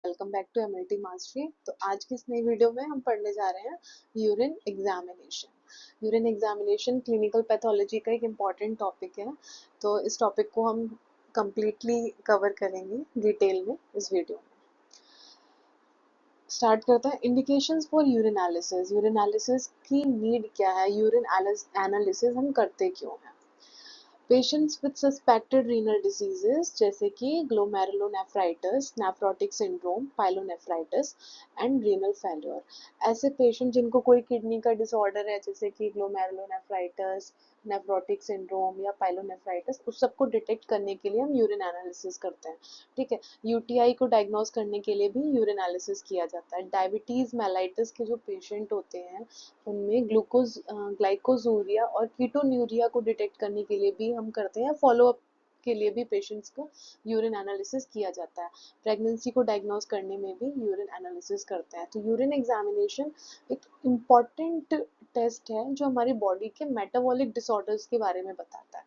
Welcome back to MLT Mastery. तो आज की इस नई वीडियो में हम पढ़ने जा रहे हैं urine examination. Urine examination clinical pathology का एक इम्पॉर्टेंट टॉपिक है। तो इस टॉपिक को हम कंप्लीटली कवर करेंगे डिटेल में इस वीडियो में। स्टार्ट करते हैं। Indications for यूरिनालिसिस। यूरिनालिसिस की नीड क्या है, यूरिन एनालिसिस हम करते क्यों हैं। Patients with suspected renal diseases जैसे कि glomerulonephritis, nephrotic syndrome, pyelonephritis and renal failure. ऐसे पेशेंट जिनको कोई किडनी का डिसऑर्डर है जैसे कि ग्लोमेरुलोनेफ्राइटिस, नेफ्रोटिक सिंड्रोम या पाइलोनेफ्राइटिस, उस सबको डिटेक्ट करने के लिए हम यूरिन एनालिसिस करते हैं। ठीक है। यूटीआई को डायग्नोज करने के लिए भी यूरिन एनालिसिस किया जाता है। डायबिटीज मेलाइटिस के जो पेशेंट होते हैं उनमें ग्लाइकोजूरिया और कीटोन्यूरिया को डिटेक्ट करने के लिए भी हम करते हैं। फॉलो अप के लिए भी पेशेंट्स का यूरिन एनालिसिस किया जाता है। प्रेगनेंसी को डायग्नोज करने में भी यूरिन एनालिसिस करते हैं। तो यूरिन एग्जामिनेशन एक इम्पॉर्टेंट टेस्ट है जो हमारी बॉडी के मेटाबॉलिक डिसऑर्डर्स के बारे में बताता है।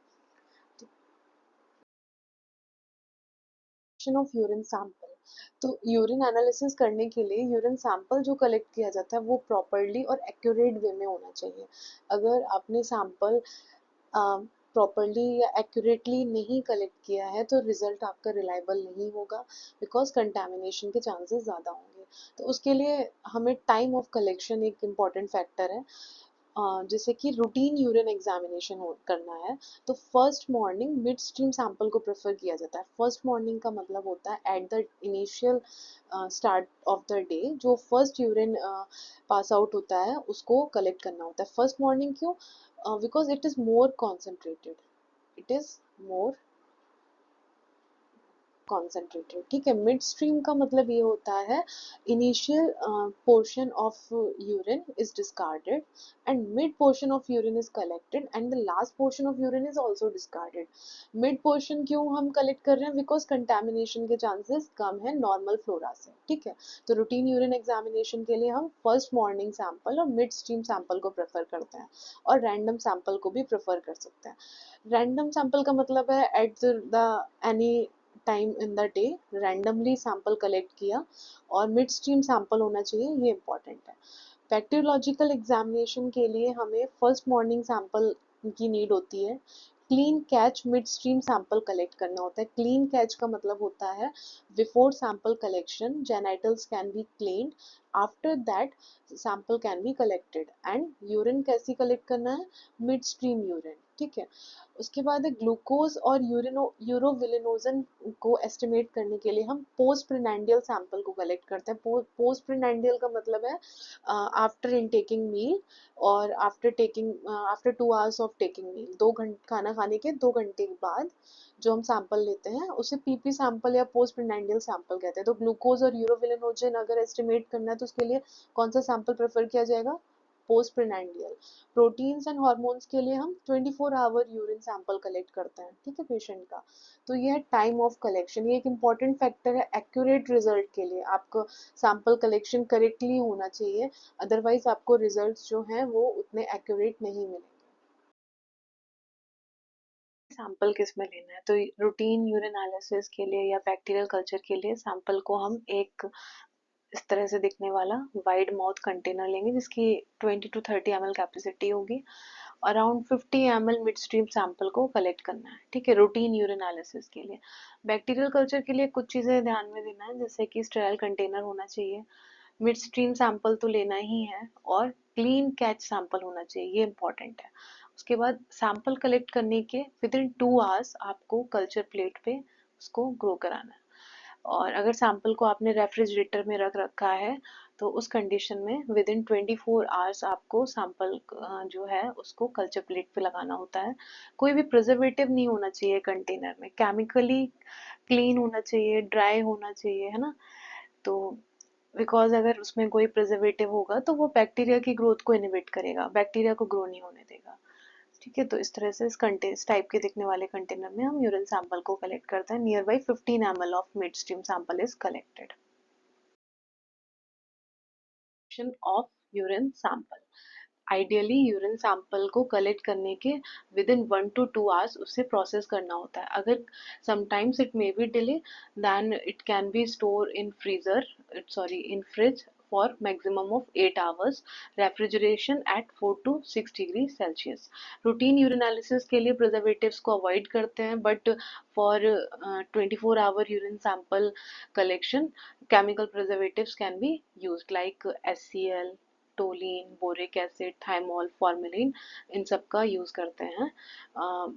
Of urine sample. तो यूरिन एनालिसिस करने के लिए यूरिन सैंपल जो कलेक्ट किया जाता है वो प्रॉपरली और एक्यूरेट वे में होना चाहिए। अगर आपने सैंपल प्रॉपरली या एक्यूरेटली नहीं कलेक्ट किया है तो रिजल्ट आपका रिलायबल नहीं होगा, बिकॉज कंटेमिनेशन के चांसेस ज़्यादा होंगे। तो उसके लिए हमें टाइम ऑफ कलेक्शन एक इम्पॉर्टेंट फैक्टर है। जैसे कि रूटीन यूरिन एग्जामिनेशन करना है तो first morning mid stream sample को प्रेफर किया जाता है। फर्स्ट मॉर्निंग का मतलब होता है at the initial start of the day, जो फर्स्ट यूरिन पास आउट होता है उसको कलेक्ट करना होता है फर्स्ट मॉर्निंग। क्यों? Because it is more concentrated, it is more concentrated. ठीक है। मिड स्ट्रीम का मतलब ये होता है initial portion of urine is discarded and mid portion of urine is collected and the last portion of urine is also discarded. Mid portion क्यों हम collect कर रहे हैं? बिकॉज कंटेमिनेशन के चांसेस कम है नॉर्मल फ्लोरा से। ठीक है। तो रूटीन यूरिन एग्जामिनेशन के लिए हम फर्स्ट मॉर्निंग सैंपल और मिड स्ट्रीम सैंपल को प्रेफर करते हैं और रैंडम सैंपल को भी प्रेफर कर सकते हैं। रैंडम सैंपल का मतलब है at the any time in the day randomly sample collect किया और मिड स्ट्रीम सैंपल होना चाहिए, ये इंपॉर्टेंट है। बैक्टीरियोलॉजिकल एग्जामिनेशन के लिए हमें फर्स्ट मॉर्निंग सैंपल की नीड होती है। Clean catch mid stream sample collect करना होता है। क्लीन कैच का मतलब होता है before sample collection genitals can be cleaned, after that sample can be collected. And urine कैसी कलेक्ट करना है? Mid stream urine. ठीक है। उसके बाद ग्लूकोज और यूरोविलिनोजन को एस्टिमेट करने के लिए हम पोस्ट प्रिनेंडियल सैंपल को कलेक्ट करते हैं। पोस्ट प्रिनेंडियल का मतलब है आफ्टर इन टेकिंग मील और आफ्टर 2 आवर्स ऑफ टेकिंग मील, 2 घंटे खाना खाने के 2 घंटे के बाद जो हम सैंपल लेते हैं उसे पीपी सैंपल या पोस्ट प्रिनेंडियल सैंपल कहते हैं। तो ग्लूकोज और यूरोविलिनोजन अगर एस्टिमेट करना है तो उसके लिए कौन सा सैंपल प्रेफर किया जाएगा? पोस्ट प्रिनेंडियल। प्रोटीन्स एंड हार्मोन्स के लिए हम 24 आवर यूरिन सैंपल कलेक्ट करते हैं। ठीक है, पेशेंट का। तो ये है टाइम ऑफ कलेक्शन, ये एक इंपॉर्टेंट फैक्टर है एक्यूरेट रिजल्ट के लिए। आपको सैंपल कलेक्शन करेक्टली होना चाहिए, अदरवाइज आपको रिजल्ट्स जो हैं वो उतने एक्यूरेट नहीं मिलेंगे। सैंपल किस में लेना है? तो रूटीन यूरिन एनालिसिस के लिए या बैक्टीरियल कल्चर के लिए सैंपल को हम एक इस तरह से दिखने वाला वाइड माउथ कंटेनर लेंगे जिसकी 20 to 30 ml कैपेसिटी होगी। Around 50 ml mid stream sample को कलेक्ट करना है। ठीक है, रूटीन यूरिन एनालिसिस के लिए। बैक्टीरियल कल्चर के लिए कुछ चीज़ें ध्यान में देना है, जैसे कि स्टेराइल कंटेनर होना चाहिए, मिड स्ट्रीम सैंपल तो लेना ही है और क्लीन कैच सैंपल होना चाहिए, ये इंपॉर्टेंट है। उसके बाद सैंपल कलेक्ट करने के विद इन 2 आवर्स आपको कल्चर प्लेट पे उसको ग्रो कराना है। और अगर सैंपल को आपने रेफ्रिजरेटर में रख रखा है तो उस कंडीशन में विद इन 24 आवर्स आपको सैंपल जो है उसको कल्चर प्लेट पे लगाना होता है। कोई भी प्रिजर्वेटिव नहीं होना चाहिए कंटेनर में, केमिकली क्लीन होना चाहिए, ड्राई होना चाहिए, है ना। तो बिकॉज अगर उसमें कोई प्रिजर्वेटिव होगा तो वो बैक्टीरिया की ग्रोथ को इनहिबिट करेगा, बैक्टीरिया को ग्रो नहीं होने देगा। ठीक है। तो इस तरह से इस टाइप के दिखने वाले कंटेनर में हम यूरिन सैंपल को कलेक्ट करते हैं। Near by 15 ml of mid stream sample is collected of urine sample. Ideally urine sample को कलेक्ट करने के विद इन 1 to 2 hours उसे प्रोसेस करना होता है. अगर sometimes it may be delay, then it can be store in freezer, sorry in fridge for maximum of 8 hours. Refrigeration at 4 to 6 degree Celsius. Routine urinalysis के लिए preservatives को avoid करते हैं, but for 24 hour urine sample collection chemical preservatives can be used like HCl, toluene, boric acid, thymol, formalin, इन सब का use करते हैं.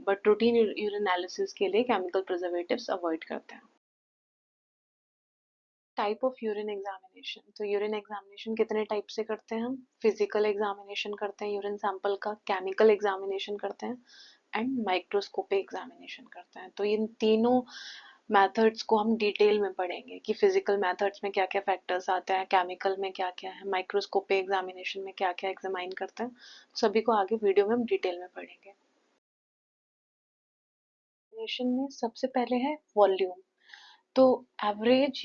बट रूटीन यूरिनालिसिस के लिए केमिकल प्रिजर्वेटिव्स अवॉइड करते हैं. Type of urine examination. तो यूरिन एग्जामिनेशन कितने टाइप से करते हैं हम? फिजिकल एग्जामिनेशन करते हैं यूरिन सैंपल का, केमिकल एग्जामिनेशन करते हैं एंड माइक्रोस्कोपिक एग्जामिनेशन करते हैं. तो इन तीनों मेथड्स को हम डिटेल में पढ़ेंगे कि फिजिकल मेथड्स में क्या क्या फैक्टर्स आते हैं, केमिकल में क्या क्या है, माइक्रोस्कोपिक एग्जामिनेशन में क्या क्या एग्जामाइन करते हैं. सभी को आगे वीडियो में हम डिटेल में पढ़ेंगे. एग्जामिनेशन में सबसे पहले है वॉल्यूम. तो एवरेज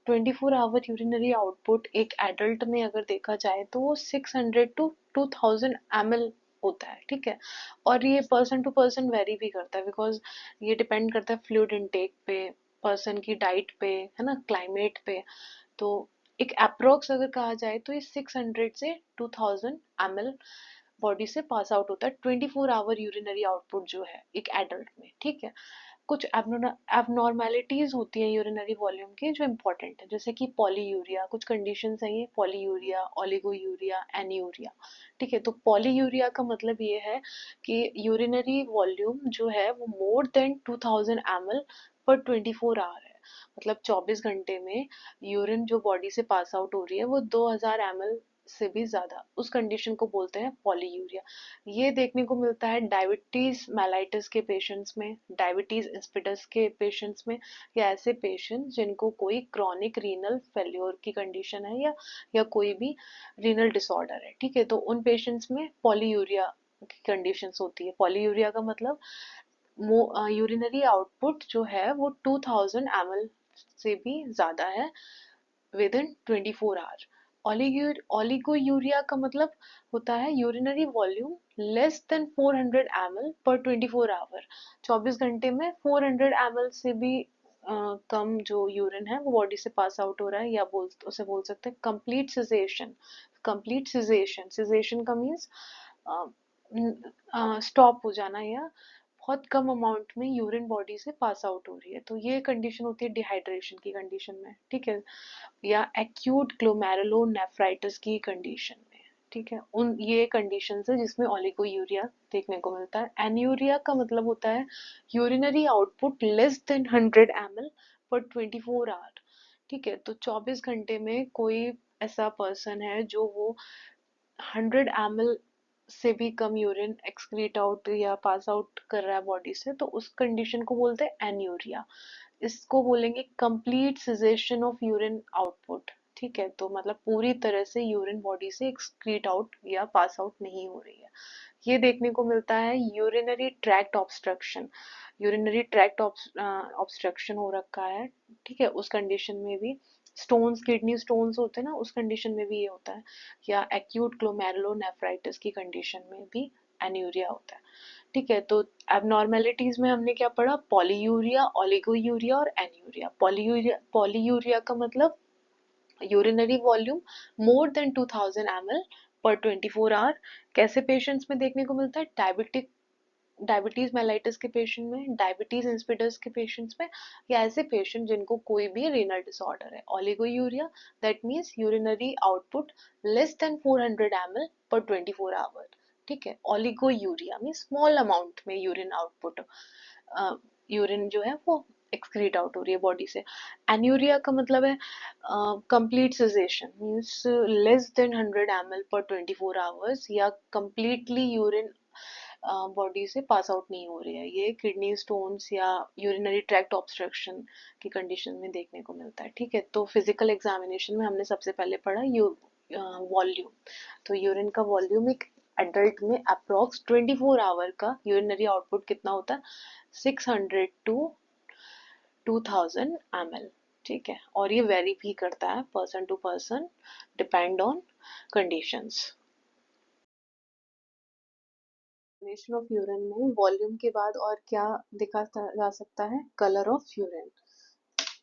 24 आवर यूरिनरी आउटपुट एक एडल्ट में अगर देखा जाए तो वो 600 to 2000 ml होता है. ठीक है, और ये पर्सन टू पर्सन वेरी भी करता है, बिकॉज ये डिपेंड करता है फ्लूइड इनटेक पे, पर्सन की डाइट पे, है ना, क्लाइमेट पे. तो एक अप्रोक्स अगर कहा जाए तो ये 600 से 2000 ml बॉडी से पास आउट होता है 24 आवर यूरिनरी आउटपुट जो है एक एडल्ट में. ठीक है, कुछ एबनॉर्मेलिटीज होती हैं यूरिनरी वॉल्यूम की जो इम्पोर्टेंट है, जैसे कि पॉलीयूरिया. कुछ कंडीशंस हैं ये, पॉलीयूरिया, ओलिगोयूरिया, एनीयूरिया. ठीक है, तो पॉलीयूरिया का मतलब ये है कि यूरिनरी वॉल्यूम जो है वो मोर देन 2000 ml पर 24 आवर है. मतलब 24 घंटे में यूरिन जो बॉडी से पास आउट हो रही है वो 2000 ml से भी ज्यादा, उस कंडीशन को बोलते हैं पॉलीयूरिया. ये देखने को मिलता है डायबिटीज मेलाइटिस के पेशेंट्स में, डायबिटीज इंसिपिडस के पेशेंट्स में, या ऐसे पेशेंट्स जिनको कोई क्रॉनिक रीनल फेल्योर की कंडीशन है या कोई भी रीनल डिसऑर्डर है. ठीक है, तो उन पेशेंट्स में पॉलीयूरिया की कंडीशंस होती है. पॉलीयूरिया का मतलब यूरिनरी आउटपुट जो है वो 2000 ml से भी ज्यादा है विद इन 24 आवर. ओलिगोयूरिया का मतलब होता है urinary volume less than 400 ml पर 24 आवर. 24 घंटे में 400 ml से भी कम जो यूरिन है वो बॉडी से पास आउट हो रहा है, या उसे बोल सकते हैं complete caseation. Complete caseation, caseation का मीन्स स्टॉप हो जाना, या बहुत कम अमाउंट में यूरिन बॉडी से पास आउट हो रही है. तो ये कंडीशन होती है डिहाइड्रेशन की कंडीशन में. ठीक है, या एक्यूट ग्लोमेरुलोनेफ्राइटिस की कंडीशन में. ठीक है, उन ये कंडीशन है जिसमें ओलिगोयूरिया देखने को मिलता है. एन्यूरिया का मतलब होता है urinary output less than 100 ml पर 24 आवर. ठीक है, तो 24 घंटे में कोई ऐसा पर्सन है जो वो 100 ml से भी कम यूरिन एक्सक्रीट आउट या पास आउट कर रहा है बॉडी से, तो उस कंडीशन को बोलते हैं एन्यूरिया. इसको बोलेंगे complete caseation of urine output. ठीक है, तो मतलब पूरी तरह से यूरिन बॉडी से एक्सक्रीट आउट या पास आउट नहीं हो रही है. ये देखने को मिलता है urinary tract obstruction. Urinary tract obstruction हो रखा है. ठीक है, उस कंडीशन में भी स्टोन्स, किडनी स्टोन्स होते हैं ना, उस कंडीशन में भी ये होता है. या एक्यूट ग्लोमेरुलोनेफ्राइटिस की कंडीशन में भी एन्यूरिया होता है. ठीक है, तो एबनॉर्मेलिटीज में हमने क्या पढ़ा? पॉलीयूरिया, ओलिगोयूरिया और एन्यूरिया. पॉलीयूरिया का मतलब urinary volume more than 2000 ml पर 24 आवर. कैसे पेशेंट्स में देखने को मिलता है? डायबिटीज मेलाइटिस के पेशेंट में, डायबिटीज इंसिपिडस के पेशेंट्स में, या ऐसे पेशेंट जिनको कोई भी रीनल डिसऑर्डर है. Oliguria, that means urinary output less than 400 ml पर 24 आवर. ठीक है, ओलिगोयूरिया मीन्स स्मॉल अमाउंट में यूरिन आउटपुट, यूरिन जो है वो एक्सक्रीट आउट हो रही है बॉडी से. एन्यूरिया का मतलब है complete caseation, means less than 100 ml पर 24 आवर्स, या कंप्लीटली यूरिन बॉडी से पास आउट नहीं हो रही है. ये किडनी स्टोन्स या यूरिनरी ट्रैक्ट ऑब्स्ट्रक्शन की कंडीशन में देखने को मिलता है. ठीक है, तो फिजिकल एग्जामिनेशन में हमने सबसे पहले पढ़ा वॉल्यूम. तो यूरिन का वॉल्यूम एक एडल्ट में अप्रोक्स 24 आवर का यूरिनरी आउटपुट कितना होता है? 600 to 2000 ml. ठीक है, और ये वेरी भी करता है person to person, depend on conditions. Examination of urine में वॉल्यूम के बाद और क्या देखा जा सकता है? Colour of urine.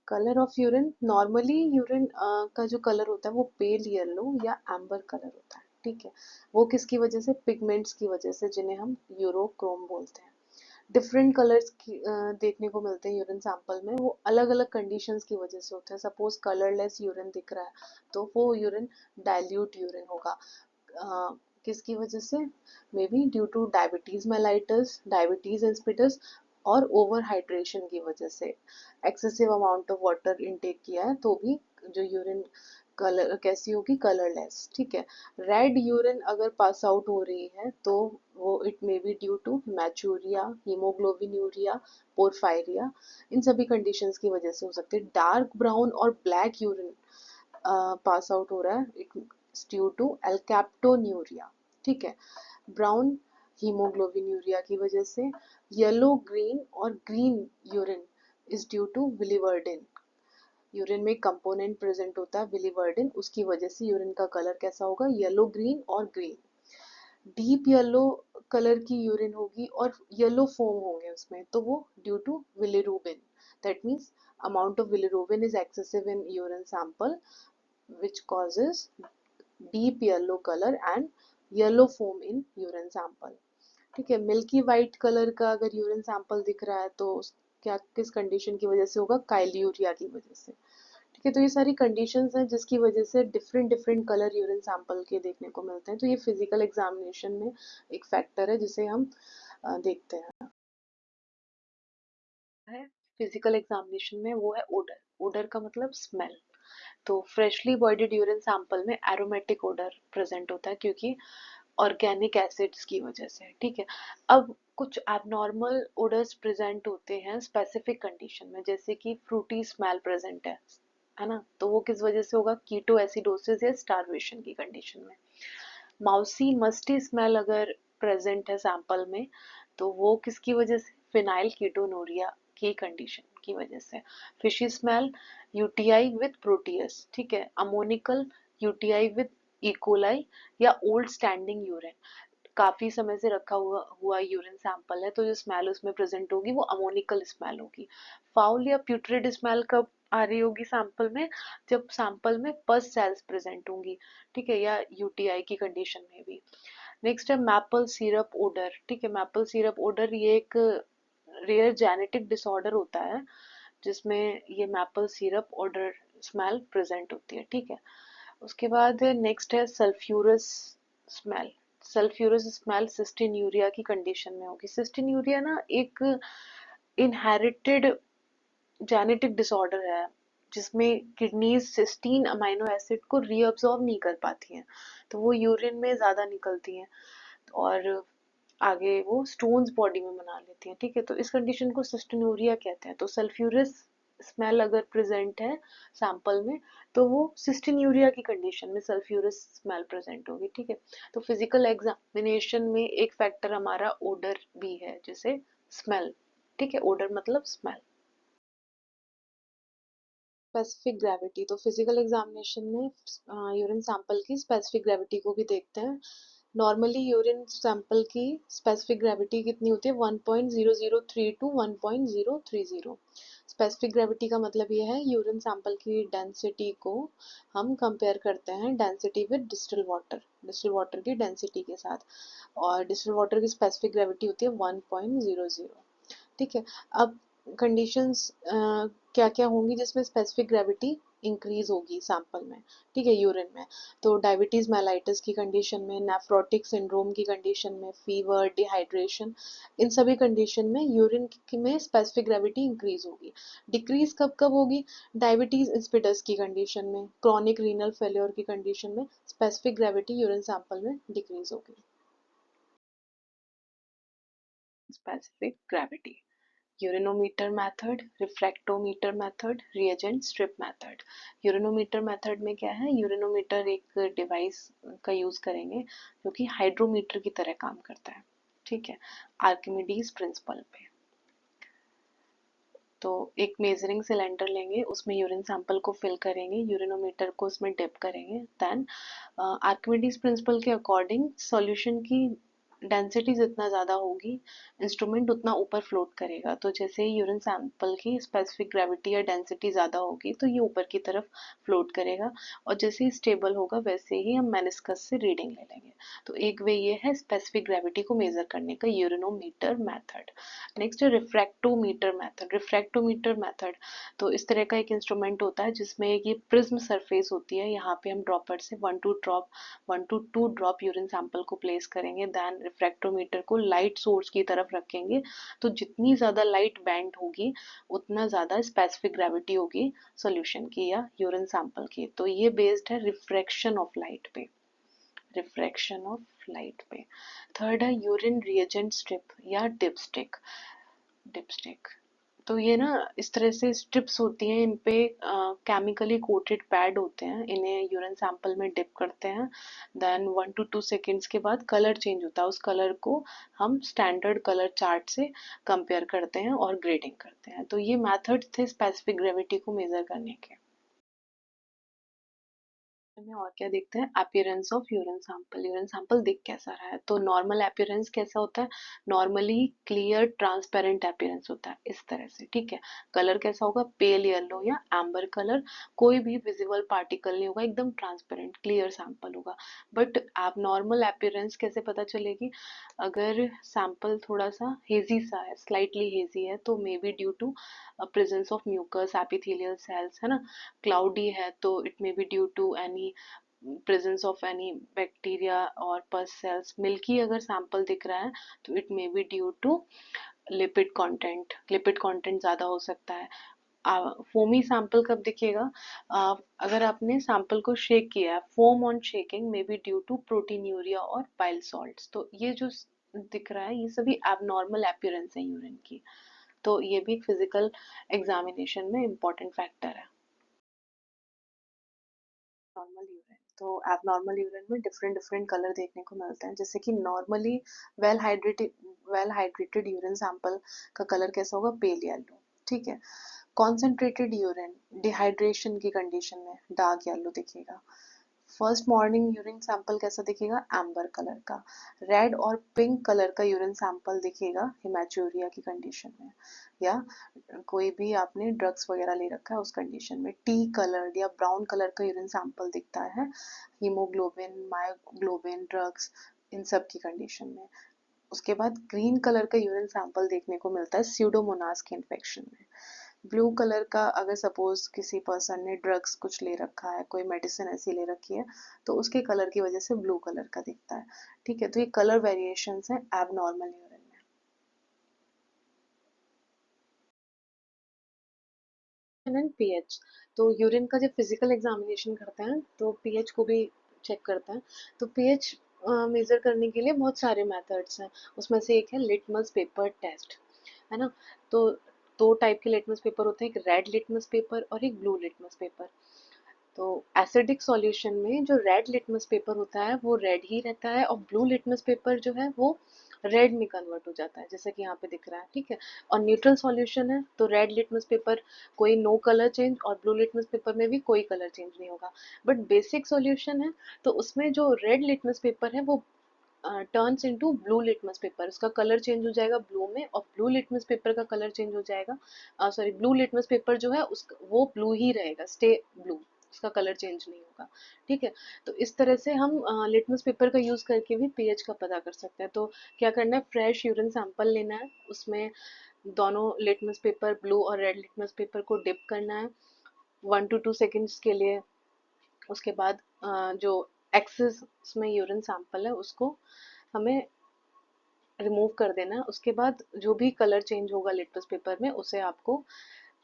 Colour of urine, normally urine का जो कलर होता है वो पेल येलो या एम्बर कलर होता है, ठीक है। वो किसकी वजह से? पिगमेंट्स की वजह से, जिन्हें हम यूरोक्रोम बोलते हैं। डिफरेंट कलर्स देखने को मिलते हैं यूरिन सैंपल में, वो अलग अलग कंडीशंस की वजह से होते हैं। सपोज कलरलेस यूरिन दिख रहा है तो वो यूरिन डाइल्यूट यूरिन होगा। अ, किसकी वजह से? मे be due two diabetes mellitus, diabetes insipidus, और ओवर हाइड्रेशन की वजह से, excessive amount of water intake किया है तो भी जो यूरिन कलर कैसी होगी? कलरलेस, ठीक है। रेड यूरिन अगर पास आउट हो रही है तो वो it may be due to मैचूरिया, हीमोग्लोबिनूरिया, पोरफायरिया, इन सभी कंडीशंस की वजह से हो सकती है। डार्क ब्राउन और ब्लैक यूरिन पास आउट हो रहा है, इट्स ड्यू टू एल्कैप्टोन्यूरिया, ठीक है। ब्राउन हीमोग्लोबिनूरिया की वजह से। येलो, ग्रीन और green urine is due to biliverdin. Urine में कंपोनेंट प्रेजेंट होता है बिलीवर्डिन, उसकी वजह से यूरिन का कलर कैसा होगा? येलो, ग्रीन और ग्रीन। डीप येलो कलर की यूरिन होगी और येलो फोम होंगे उसमें, तो वो due to bilirubin. That means amount of bilirubin is excessive in urine sample, which causes deep yellow color and yellow foam in urine sample, ठीक है। Milky white colour का अगर यूरिन सैंपल दिख रहा है तो क्या किस कंडीशन की वजह से होगा? काइल्यूरिया की वजह से, ठीक है। तो ये सारी कंडीशंस हैं जिसकी वजह से different different colour urine sample के देखने को मिलते हैं। तो ये फिजिकल एग्जामिनेशन में एक फैक्टर है जिसे हम देखते हैं फिजिकल एग्जामिनेशन में, वो है ओडर। ओडर का मतलब स्मेल। तो फ्रेशली बॉइल्ड यूरिन सैंपल में एरोमेटिक ओडर प्रेजेंट होता है क्योंकि ऑर्गेनिक एसिड्स की वजह से, ठीक है। अब कुछ एबनॉर्मल ओडर्स प्रेजेंट होते हैं स्पेसिफिक कंडीशन में, जैसे कि फ्रूटी स्मेल प्रेजेंट है ना, तो वो किस वजह से होगा? कीटो एसिडोसिस या स्टारवेशन की कंडीशन में। माउसी मस्टी स्मेल अगर प्रेजेंट है सैंपल में तो वो किसकी वजह से? फिनाइल कीटोनूरिया की कंडीशन की वजह से। Fishy smell, UTI with Proteus, ठीक है। अमोनिकल यूटीआई विद इकोलाई या ओल्ड स्टैंडिंग यूरिन, काफी समय से रखा हुआ हुआ यूरिन सैंपल है तो जो स्मेल उसमें प्रेजेंट होगी वो अमोनिकल स्मेल होगी। फाउल या प्यूट्रिड स्मेल कब आ रही होगी सैंपल में? जब सैंपल में पस सेल्स प्रेजेंट होंगी, ठीक है, या यूटीआई की कंडीशन में भी। नेक्स्ट है मैपल सिरप ओडर, ठीक है। मैपल सिरप ओडर ये एक रेयर जेनेटिक डिसऑर्डर होता है जिसमें ये maple syrup odour smell present होती है, ठीक है। उसके बाद नेक्स्ट है sulphurous smell. Sulphurous smell cystinuria की कंडीशन में होगी। सिस्टिन्यूरिया ना एक इनहेरिटेड जेनेटिक डिसऑर्डर है जिसमें किडनीज सिस्टीन अमाइनो एसिड को रीअब्सॉर्ब नहीं कर पाती हैं, तो वो यूरिन में ज्यादा निकलती हैं और आगे वो स्टोन्स बॉडी में बना लेती हैं, ठीक है। तो इस कंडीशन को सिस्टिनूरिया कहते हैं। तो सल्फ्यूरस स्मेल अगर प्रेजेंट है सैंपल में तो वो सिस्टिन्यूरिया की कंडीशन में सल्फ्यूरस स्मेल प्रेजेंट होगी, ठीक है। तो फिजिकल एग्जामिनेशन में एक फैक्टर हमारा ओडर भी है जिसे स्मेल, ठीक है। ओडर मतलब स्मेल। स्पेसिफिक ग्रेविटी, तो फिजिकल एग्जामिनेशन में यूरिन सैंपल की स्पेसिफिक ग्रेविटी को भी देखते हैं। नॉर्मली यूरिन सैंपल की स्पेसिफिक ग्रेविटी कितनी होती है? 1.0032 टू 1.030। स्पेसिफिक ग्रेविटी का मतलब ये है यूरिन सैंपल की डेंसिटी को हम कंपेयर करते हैं डेंसिटी विद डिस्टिल वाटर की डेंसिटी के साथ, और डिस्टिल वाटर की स्पेसिफिक ग्रेविटी होती है 1.00, ठीक है। अब कंडीशंस क्या क्या होंगी जिसमें स्पेसिफिक ग्रेविटी इंक्रीज होगी सैंपल में, ठीक है, यूरिन में? तो डायबिटीज मेलाइटिस की कंडीशन में, नेफ्रोटिक सिंड्रोम की कंडीशन में, फीवर, डिहाइड्रेशन, इन सभी कंडीशन में यूरिन में स्पेसिफिक ग्रेविटी इंक्रीज होगी। डिक्रीज कब कब होगी? डायबिटीज इंसिपिडस की कंडीशन में, क्रॉनिक रीनल फेल्योर की कंडीशन में स्पेसिफिक ग्रेविटी यूरिन सैंपल में डिक्रीज होगी। Specific gravity, urinometer method, refractometer method, reagent strip method. Urinometer method में क्या है? यूरिनोमीटर एक डिवाइस का यूज करेंगे जो कि हाइड्रोमीटर की तरह काम करता है, ठीक है, आर्किमिडीज प्रिंसिपल पे। तो एक मेजरिंग सिलेंडर लेंगे, उसमें यूरिन सैंपल को फिल करेंगे, यूरिनोमीटर को उसमें डिप करेंगे, देन आर्किमिडीज प्रिंसिपल के अकॉर्डिंग सॉल्यूशन की डेंसिटी जितना ज़्यादा होगी इंस्ट्रूमेंट उतना ऊपर फ्लोट करेगा। तो जैसे ही यूरिन सैंपल की स्पेसिफिक ग्रेविटी या डेंसिटी ज़्यादा होगी तो ये ऊपर की तरफ फ्लोट करेगा, और जैसे ही स्टेबल होगा वैसे ही हम मेनिस्कस से रीडिंग ले लेंगे। तो एक वे ये है स्पेसिफिक ग्रेविटी को मेजर करने का, यूरिनोमीटर मेथड। नेक्स्ट है रिफ्रैक्टोमीटर मेथड। रिफ्रैक्टोमीटर मेथड तो इस तरह का एक इंस्ट्रूमेंट होता है जिसमें ये प्रिज्म सरफेस होती है, यहाँ पे हम ड्रॉपर से 1 to 2 ड्रॉप यूरिन सैंपल को प्लेस करेंगे, देन रिफ्रैक्टोमीटर को लाइट सोर्स की तरफ रखेंगे। तो जितनी ज़्यादा लाइट बैंड होगी उतना ज़्यादा स्पेसिफिक ग्रेविटी होगी सॉल्यूशन की या यूरिन सैंपल की। तो ये बेस्ड है रिफ्रैक्शन ऑफ लाइट पे, रिफ्रैक्शन ऑफ लाइट पे। थर्ड है यूरिन रिएजेंट स्ट्रिप या डिपस्टिक। डिपस्टिक तो ये ना इस तरह से स्ट्रिप्स होती हैं, इन पे केमिकली कोटेड पैड होते हैं, इन्हें यूरिन सैंपल में डिप करते हैं, देन 1 to 2 सेकेंड्स के बाद कलर चेंज होता है, उस कलर को हम स्टैंडर्ड कलर चार्ट से कंपेयर करते हैं और ग्रेडिंग करते हैं। तो ये मेथड थे स्पेसिफिक ग्रेविटी को मेजर करने के। में और क्या देखते हैं, appearance of urine sample. Urine sample दिख कैसा रहा है, तो नॉर्मल अपीयरेंस कैसा होता है, नॉर्मली क्लियर ट्रांसपेरेंट अपीयरेंस होता है इस तरह से, ठीक है। कलर कैसा होगा, पेल येलो या एम्बर कलर, कोई भी विजिबल पार्टिकल नहीं होगा, एकदम ट्रांसपेरेंट क्लियर सैंपल होगा। बट आप नॉर्मल अपीयरेंस कैसे पता चलेगी, अगर सैंपल थोड़ा सा हेजी सा है, स्लाइटली हेजी है, तो may be due to presence of mucus epithelial cells, है ना। क्लाउडी है तो it may be due to any presence of any bacteria or pus cells। Milky अगर सैंपल दिख रहा है तो it may be due to lipid content, lipid content ज़्यादा हो सकता है। फोमी सैंपल कब दिखेगा, अगर आपने सैंपल को शेक किया है, foam on shaking may be due to proteinuria और पाइल सॉल्ट्स। तो ये जो दिख रहा है ये सभी एबनॉर्मल अपीयरेंस है यूरिन की। तो ये भी एक फिजिकल एग्जामिनेशन में इम्पोर्टेंट फैक्टर है। नॉर्मल यूरिन तो एबनॉर्मल यूरिन में डिफरेंट डिफरेंट कलर देखने को मिलते हैं, जैसे कि normally well hydrated urine sample का कलर कैसा होगा, पेल येलो, ठीक है। कॉन्सेंट्रेटेड यूरिन डिहाइड्रेशन की कंडीशन में डार्क येलो दिखेगा। फर्स्ट मॉर्निंग यूरिन सैंपल कैसा दिखेगा, एम्बर कलर का। रेड और पिंक कलर का यूरिन सैंपल दिखेगा हिमैचूरिया की कंडीशन में, या कोई भी आपने ड्रग्स वगैरह ले रखा है उस कंडीशन में। टी कलर या ब्राउन कलर का यूरिन सैंपल दिखता है हीमोग्लोबिन, मायोग्लोबिन ड्रग्स, इन सब की कंडीशन में। उसके बाद ग्रीन कलर का यूरिन सैंपल देखने को मिलता है स्यूडोमोनास के इन्फेक्शन में। ब्लू कलर का अगर सपोज किसी पर्सन ने ड्रग्स कुछ ले रखा है, कोई मेडिसिन ऐसी ले रखी है, तो उसके कलर की वजह से ब्लू कलर का दिखता है, ठीक है। तो ये कलर वेरिएशंस हैं एबनॉर्मल यूरिन में। एंड पीएच तो यूरिन का जब फिजिकल एग्जामिनेशन करते हैं तो पीएच को भी चेक करते हैं। तो पीएच मेजर करने के लिए बहुत सारे मेथड्स हैं, उसमें से एक है लिटमस पेपर टेस्ट, है ना। तो दो टाइप के लिटमस पेपर होते हैं, एक रेड लिटमस पेपर और एक ब्लू लिटमस पेपर। तो एसिडिक सॉल्यूशन में जो रेड लिटमस पेपर होता है वो रेड ही रहता है, और ब्लू लिटमस पेपर जो है वो रेड में कन्वर्ट हो जाता है, जैसे कि यहाँ पे दिख रहा है, ठीक है। और न्यूट्रल सॉल्यूशन है तो रेड लिटमस पेपर कोई नो कलर चेंज, और ब्लू लिटमस पेपर में भी कोई कलर चेंज नहीं होगा। बट बेसिक सॉल्यूशन है तो उसमें जो रेड लिटमस पेपर है वो turns into blue litmus paper, उसका कलर चेंज हो जाएगा ब्लू में, और ब्लू लिटमस पेपर का कलर चेंज हो जाएगा, सॉरी ब्लू लिटमस पेपर जो है उस वो ब्लू ही रहेगा, स्टे ब्लू, उसका कलर चेंज नहीं होगा, ठीक है। तो इस तरह से हम लिटमस पेपर का यूज करके भी पीएच का पता कर सकते हैं। तो क्या करना है, फ्रेश यूरिन सैंपल लेना है, उसमें दोनों लिटमस पेपर ब्लू और रेड लिटमस पेपर को डिप करना है 1 to 2 सेकेंड्स के लिए। उसके बाद जो एक्सेस में यूरिन सैंपल है उसको हमें रिमूव कर देना है। उसके बाद जो भी कलर चेंज होगा लिटमस पेपर में उसे आपको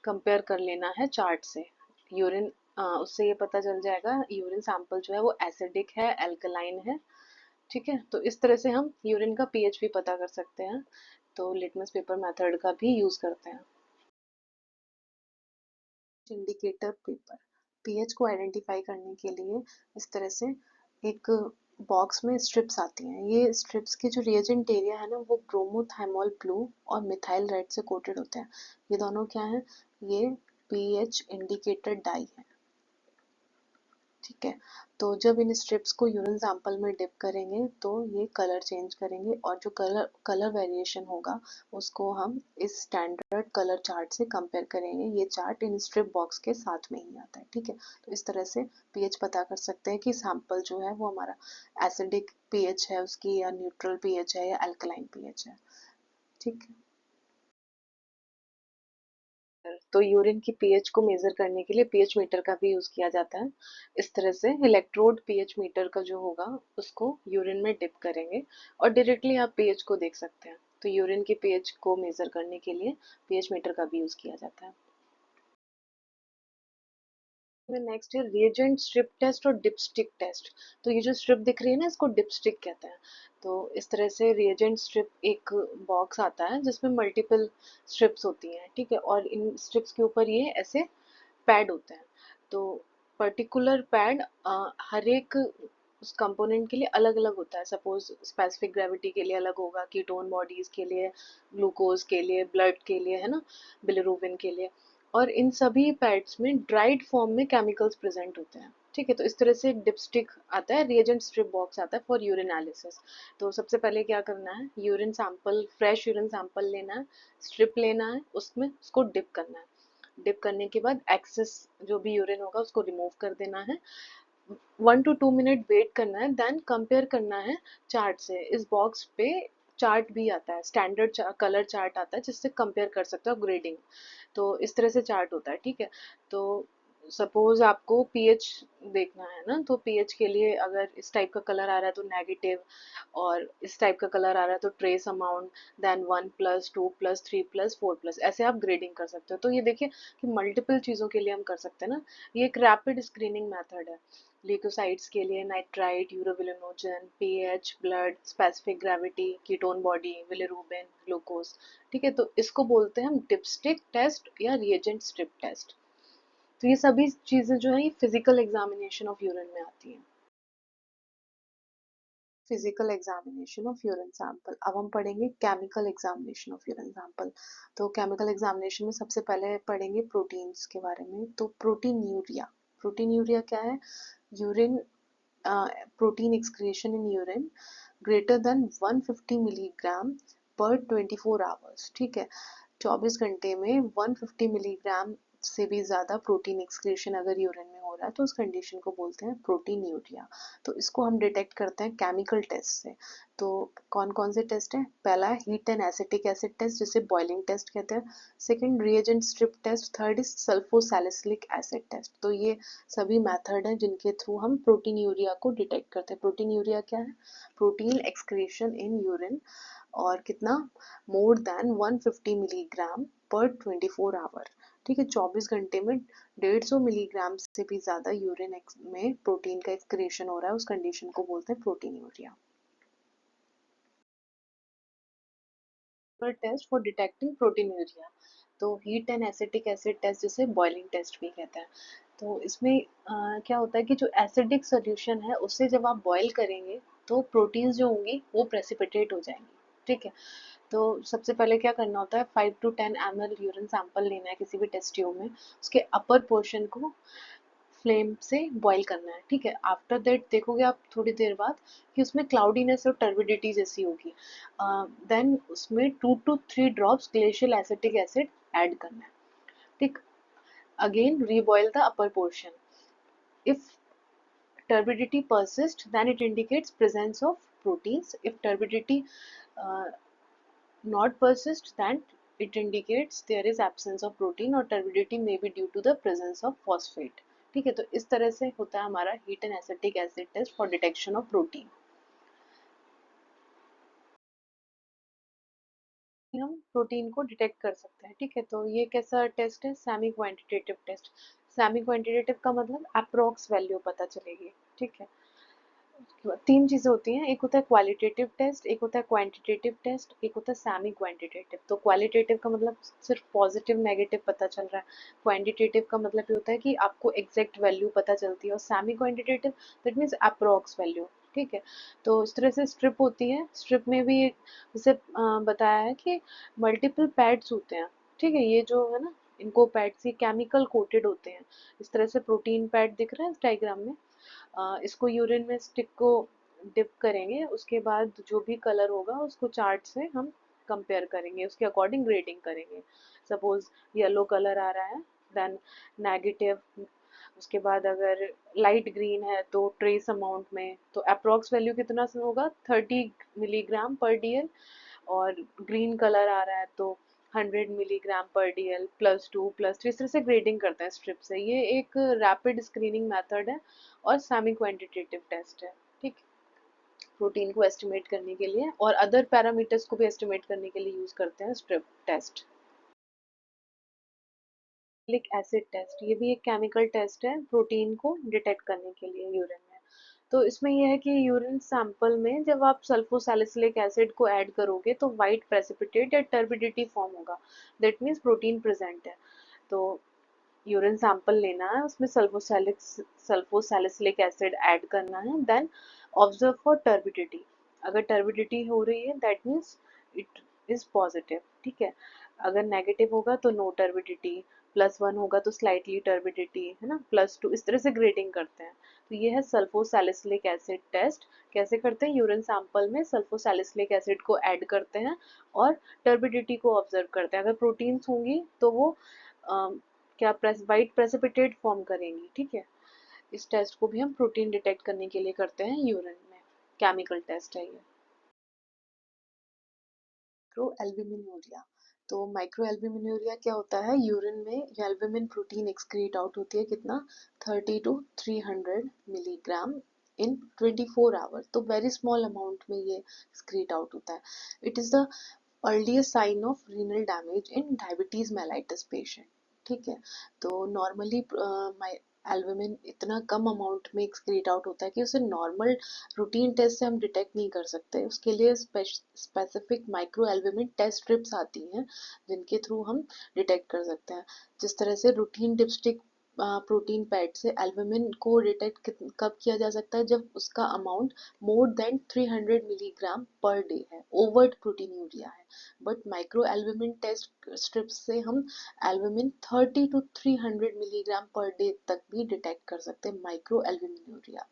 कंपेयर कर लेना है चार्ट से। यूरिन उससे ये पता चल जाएगा यूरिन सैंपल जो है वो एसिडिक है, अल्कलाइन है, ठीक है। तो इस तरह से हम यूरिन का पीएच भी पता कर सकते हैं, तो लिटमस पेपर मेथड का भी यूज करते हैं। इंडिकेटर पेपर पीएच को आइडेंटिफाई करने के लिए इस तरह से एक बॉक्स में स्ट्रिप्स आती हैं। ये स्ट्रिप्स के जो रिएजेंट एरिया है ना वो ब्रोमोथाइमोल ब्लू और मिथाइल रेड से कोटेड होते हैं। ये दोनों क्या है, ये पीएच इंडिकेटर डाई है। ठीक है। तो जब इन स्ट्रिप्स को यूरिन सैंपल में डिप करेंगे तो ये कलर चेंज करेंगे, और जो कलर कलर वेरिएशन होगा उसको हम इस स्टैंडर्ड कलर चार्ट से कंपेयर करेंगे। ये चार्ट इन स्ट्रिप बॉक्स के साथ में ही आता है। ठीक है, तो इस तरह से पीएच पता कर सकते हैं कि सैंपल जो है वो हमारा एसिडिक पीएच है उसकी, या न्यूट्रल पीएच है, या अल्कलाइन पीएच है। ठीक है। तो यूरिन की पीएच को मेजर करने के लिए पीएच मीटर का भी यूज किया जाता है। इस तरह से इलेक्ट्रोड पीएच मीटर का जो होगा उसको यूरिन में डिप करेंगे और डायरेक्टली आप पीएच को देख सकते हैं। तो यूरिन की पीएच को मेजर करने के लिए पीएच मीटर का भी यूज किया जाता है। नेक्स्ट है रिएजेंट स्ट्रिप टेस्ट और डिपस्टिक टेस्ट। तो ये जो स्ट्रिप दिख रही है ना, इसको डिपस्टिक कहते हैं। तो इस तरह से रिएजेंट स्ट्रिप एक बॉक्स आता है जिसमें मल्टीपल स्ट्रिप्स होती हैं। ठीक है, और इन स्ट्रिप्स के ऊपर ये ऐसे पैड होते हैं। तो पर्टिकुलर पैड हर एक उस कंपोनेंट के लिए अलग अलग होता है। सपोज स्पेसिफिक ग्रेविटी के लिए अलग होगा, कीटोन बॉडीज के लिए, ग्लूकोज के लिए, ब्लड के लिए, है ना, बिलिरुबिन के लिए। और इन सभी पैड्स में ड्राइड फॉर्म में केमिकल्स प्रेजेंट होते हैं। ठीक है, तो इस तरह से एक डिपस्टिक आता है, रिएजेंट स्ट्रिप बॉक्स आता है फॉर यूरिन एनालिसिस। तो सबसे पहले क्या करना है, urine sample, fresh urine sample लेना है, स्ट्रिप लेना है, उसमें उसको डिप करना है। डिप करने के बाद एक्सेस जो भी यूरिन होगा उसको रिमूव कर देना है। 1 to 2 मिनट वेट करना है, देन कंपेयर करना है चार्ट से। इस बॉक्स पे चार्ट भी आता है, स्टैंडर्ड कलर चार्ट आता है जिससे कंपेयर कर सकते हो ग्रेडिंग। तो इस तरह से चार्ट होता है। ठीक है, तो सपोज आपको पीएच देखना है ना, तो पीएच के लिए अगर इस टाइप का कलर आ रहा है तो नेगेटिव, और इस टाइप का कलर आ रहा है तो ट्रेस अमाउंट, देन 1+2+3+4+, ऐसे आप ग्रेडिंग कर सकते हो। तो ये देखिए कि मल्टीपल चीज़ों के लिए हम कर सकते हैं ना। ये एक रैपिड स्क्रीनिंग मेथड है। ल्यूकोसाइट्स के लिए nitrite, urobilinogen, pH, blood, specific gravity, ketone body, bilirubin, glucose. ठीक है, तो इसको बोलते हैं हम डिपस्टिक टेस्ट या रिएजेंट स्ट्रिप टेस्ट। तो ये सभी चीजें जो है ये फिजिकल एग्जामिनेशन ऑफ यूरिन में आती हैं। Physical examination of urine sample. अब हम पढ़ेंगे chemical examination of urine sample. तो केमिकल एग्जामिनेशन में सबसे पहले पढ़ेंगे प्रोटीन्स के बारे में। तो प्रोटीन यूरिया, प्रोटीन यूरिया क्या है? Urine protein excretion in urine greater than 150 milligram पर 24 आवर्स। ठीक है, 24 घंटे में 150 मिलीग्राम से भी ज़्यादा प्रोटीन एक्सक्रीशन अगर यूरिन में हो रहा है तो उस कंडीशन को बोलते हैं प्रोटीन यूरिया। तो इसको हम डिटेक्ट करते हैं केमिकल टेस्ट से। तो कौन कौन से टेस्ट हैं? पहला है heat and acetic acid test, जिसे बॉइलिंग टेस्ट कहते हैं। Second reagent strip test. Third is sulphosalicylic acid test. तो ये सभी मेथड हैं जिनके थ्रू हम प्रोटीन यूरिया को डिटेक्ट करते हैं। प्रोटीन यूरिया क्या है? प्रोटीन एक्सक्रीशन इन यूरिन, और कितना? मोर देन 150 मिलीग्राम पर 24 आवर। ठीक है, 24 घंटे में 150 मिलीग्राम से भी ज्यादा यूरिन में प्रोटीन का एक्सक्रीशन हो रहा है, उस कंडीशन को बोलते हैं proteinuria. Test for detecting proteinuria. तो heat and acetic acid test, जिसे बॉइलिंग टेस्ट भी कहते हैं। तो इसमें क्या होता है कि जो एसिडिक सोल्यूशन है उससे जब आप बॉईल करेंगे तो प्रोटीन्स जो होंगी वो प्रेसिपिटेट हो जाएंगी। ठीक है, तो सबसे पहले क्या करना होता है, 5 to 10 ml यूरिन सैंपल लेना है किसी भी टेस्ट ट्यूब में, उसके अपर पोर्शन को फ्लेम से बॉईल करना है। ठीक है, आफ्टर दैट देखोगे आप थोड़ी देर बाद कि उसमें क्लाउडीनेस और टर्बिडिटी जैसी होगी। देन उसमें 2 to 3 drops glacial acetic acid add करना है। ठीक, again reboil the upper portion. If turbidity persists, then it indicates presence of proteins. If turbidity uh, not persist, then it indicates there is absence of protein, or turbidity may be due to the presence of phosphate. ठीक है, तो इस तरह से होता है हमारा heat and acetic acid test for detection of protein. हम प्रोटीन को डिटेक्ट कर सकते हैं। ठीक है, तो ये कैसा टेस्ट है? Semi quantitative test. Semi quantitative का मतलब अप्रोक्स वैल्यू पता चलेगी। ठीक है, तीन चीजें होती हैं, एक होता है क्वालिटेटिव टेस्ट, एक होता है क्वांटिटेटिव टेस्ट, एक होता है सेमी क्वांटिटेटिव। तो क्वालिटेटिव का मतलब सिर्फ पॉजिटिव नेगेटिव पता चल रहा है। क्वांटिटेटिव का मतलब ये होता है कि आपको एग्जैक्ट वैल्यू पता चलती है, और semi quantitative that means approx value. ठीक है, तो इस तरह से स्ट्रिप होती है। स्ट्रिप में भी जैसे बताया है कि मल्टीपल पैड्स होते हैं। ठीक है, ये जो है ना, इनको पैड्स, ये केमिकल कोटेड होते हैं। इस तरह से प्रोटीन पैड दिख रहा है इस डायग्राम में, इसको यूरिन में स्टिक को डिप करेंगे, उसके बाद जो भी कलर होगा उसको चार्ट से हम कंपेयर करेंगे, उसके अकॉर्डिंग ग्रेडिंग करेंगे। सपोज येलो कलर आ रहा है, देन नेगेटिव। उसके बाद अगर लाइट ग्रीन है तो ट्रेस अमाउंट में तो अप्रोक्स वैल्यू कितना होगा, 30 मिलीग्राम पर DL। और ग्रीन कलर आ रहा है तो 100 मिलीग्राम पर DL, +2 +3, इस तरह से ग्रेडिंग करते हैं स्ट्रिप से। ये एक रैपिड स्क्रीनिंग मेथड है और सेमी क्वांटिटेटिव टेस्ट है। ठीक, प्रोटीन को एस्टिमेट करने के लिए और अदर पैरामीटर्स को भी एस्टिमेट करने के लिए यूज करते हैं strip test. Nucleic acid test, ये भी एक केमिकल टेस्ट है प्रोटीन को डिटेक्ट करने के लिए यूरिन में। तो इसमें यह है कि यूरिन सैंपल में जब आप सल्फोसैलिसिलिक एसिड को ऐड करोगे तो वाइट प्रेसिपिटेट या टर्बिडिटी फॉर्म होगा, दैट मीन्स प्रोटीन प्रेजेंट है। तो यूरिन सैंपल लेना है, उसमें सल्फोसैलिसिलिक एसिड ऐड करना है, देन ऑब्जर्व फॉर टर्बिडिटी। अगर टर्बिडिटी हो रही है that means it is positive. ठीक है, अगर नेगेटिव होगा तो नो टर्बिडिटी, +1 होगा तो स्लाइटली टर्बिडिटी, है ना, +2, इस तरह से ग्रेडिंग करते हैं। तो ये है सल्फोसैलिसिलिक एसिड टेस्ट। कैसे करते हैं, यूरिन सैंपल में सल्फोसैलिसिलिक एसिड को ऐड करते हैं और टर्बिडिटी को ऑब्जर्व करते हैं। अगर प्रोटीन्स होंगी तो वो क्या वाइट प्रेसिपिटेट फॉर्म करेंगी। ठीक है, इस टेस्ट को भी हम प्रोटीन डिटेक्ट करने के लिए करते हैं यूरिन में, केमिकल टेस्ट है ये। माइक्रो एल्ब्यूमिनूरिया, तो माइक्रो एल्ब्यूमिनूरिया क्या होता है, यूरिन में एल्ब्यूमिन प्रोटीन एक्सक्रीट आउट होती है, कितना, 30 to 300 मिलीग्राम इन 24 आवर्स। तो वेरी स्मॉल अमाउंट में ये एक्सक्रीट आउट होता है। It is the earliest sign of renal damage in diabetes mellitus patient. ठीक है, तो नॉर्मली एल्बुमिन इतना कम अमाउंट में एक्सक्रीट आउट होता है कि उसे नॉर्मल रूटीन टेस्ट से हम डिटेक्ट नहीं कर सकते। उसके लिए specific micro albumin test strips आती हैं जिनके थ्रू हम डिटेक्ट कर सकते हैं। जिस तरह से रूटीन डिपस्टिक प्रोटीन पैड से एल्बुमिन को डिटेक्ट कब किया जा सकता है, जब उसका amount more than 300 milligram per day है, ओवर्ट प्रोटीनूरिया है। But micro albumin test strips से हम albumin 30 to 300 milligram per day तक भी डिटेक्ट कर सकते हैं माइक्रो एल्बुमिनूरिया।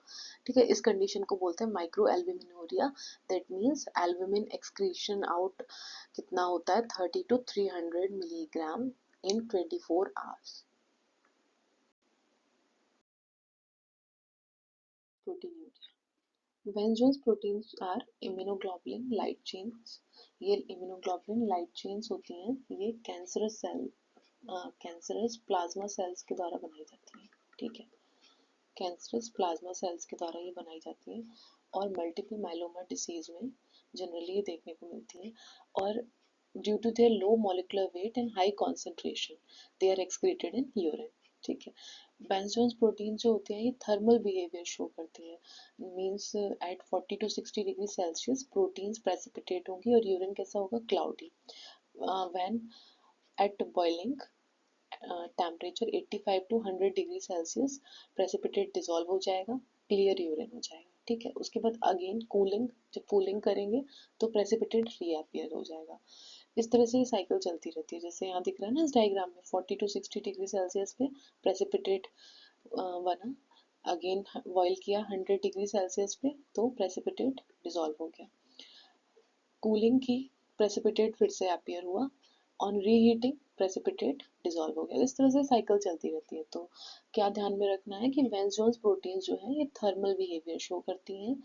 ठीक है, इस कंडीशन को बोलते हैं microalbuminuria. That means albumin excretion out कितना होता है, 30 to 300 milligram in 24 hours. Protein, Vanzone's proteins are immunoglobulin light chains। ये immunoglobulin light chains होती हैं, ये कैंसरस प्लाज्मा सेल्स के द्वारा बनाई जाती हैं। ठीक है, कैंसरस प्लाज्मा सेल्स के द्वारा ये बनाई जाती हैं और मल्टीपल माइलोमा डिसीज में जनरली ये देखने को मिलती है। और due to their low molecular weight and high concentration they are excreted in urine. ठीक है, बेंजोन्स प्रोटीन जो होते हैं ये थर्मल बिहेवियर शो करती है, means at 40 to 60 degree Celsius proteins precipitate होंगी और यूरिन कैसा होगा, cloudy. When at boiling temperature 85 to 100 degree Celsius precipitate dissolve हो जाएगा, क्लियर यूरिन हो जाएगा। ठीक है, उसके बाद अगेन कूलिंग, जब कूलिंग करेंगे तो प्रेसिपिटेट रीअपियर हो जाएगा। इस तरह से ये साइकिल चलती रहती है। जैसे यहाँ दिख रहा है ना इस डायग्राम में, 40 to 60 डिग्री सेल्सियस पे प्रेसिपिटेट बना, अगेन बॉईल किया 100 डिग्री सेल्सियस पे तो प्रेसिपिटेट डिजोल्व हो गया, कूलिंग की, प्रेसिपिटेट फिर से अपीयर हुआ, ऑन रीहीटिंग प्रेसिपिटेट डिजोल्व हो गया। इस तरह से साइकिल चलती रहती है। तो क्या ध्यान में रखना है कि वेंस प्रोटीन जो है ये थर्मल बिहेवियर शो करती हैं,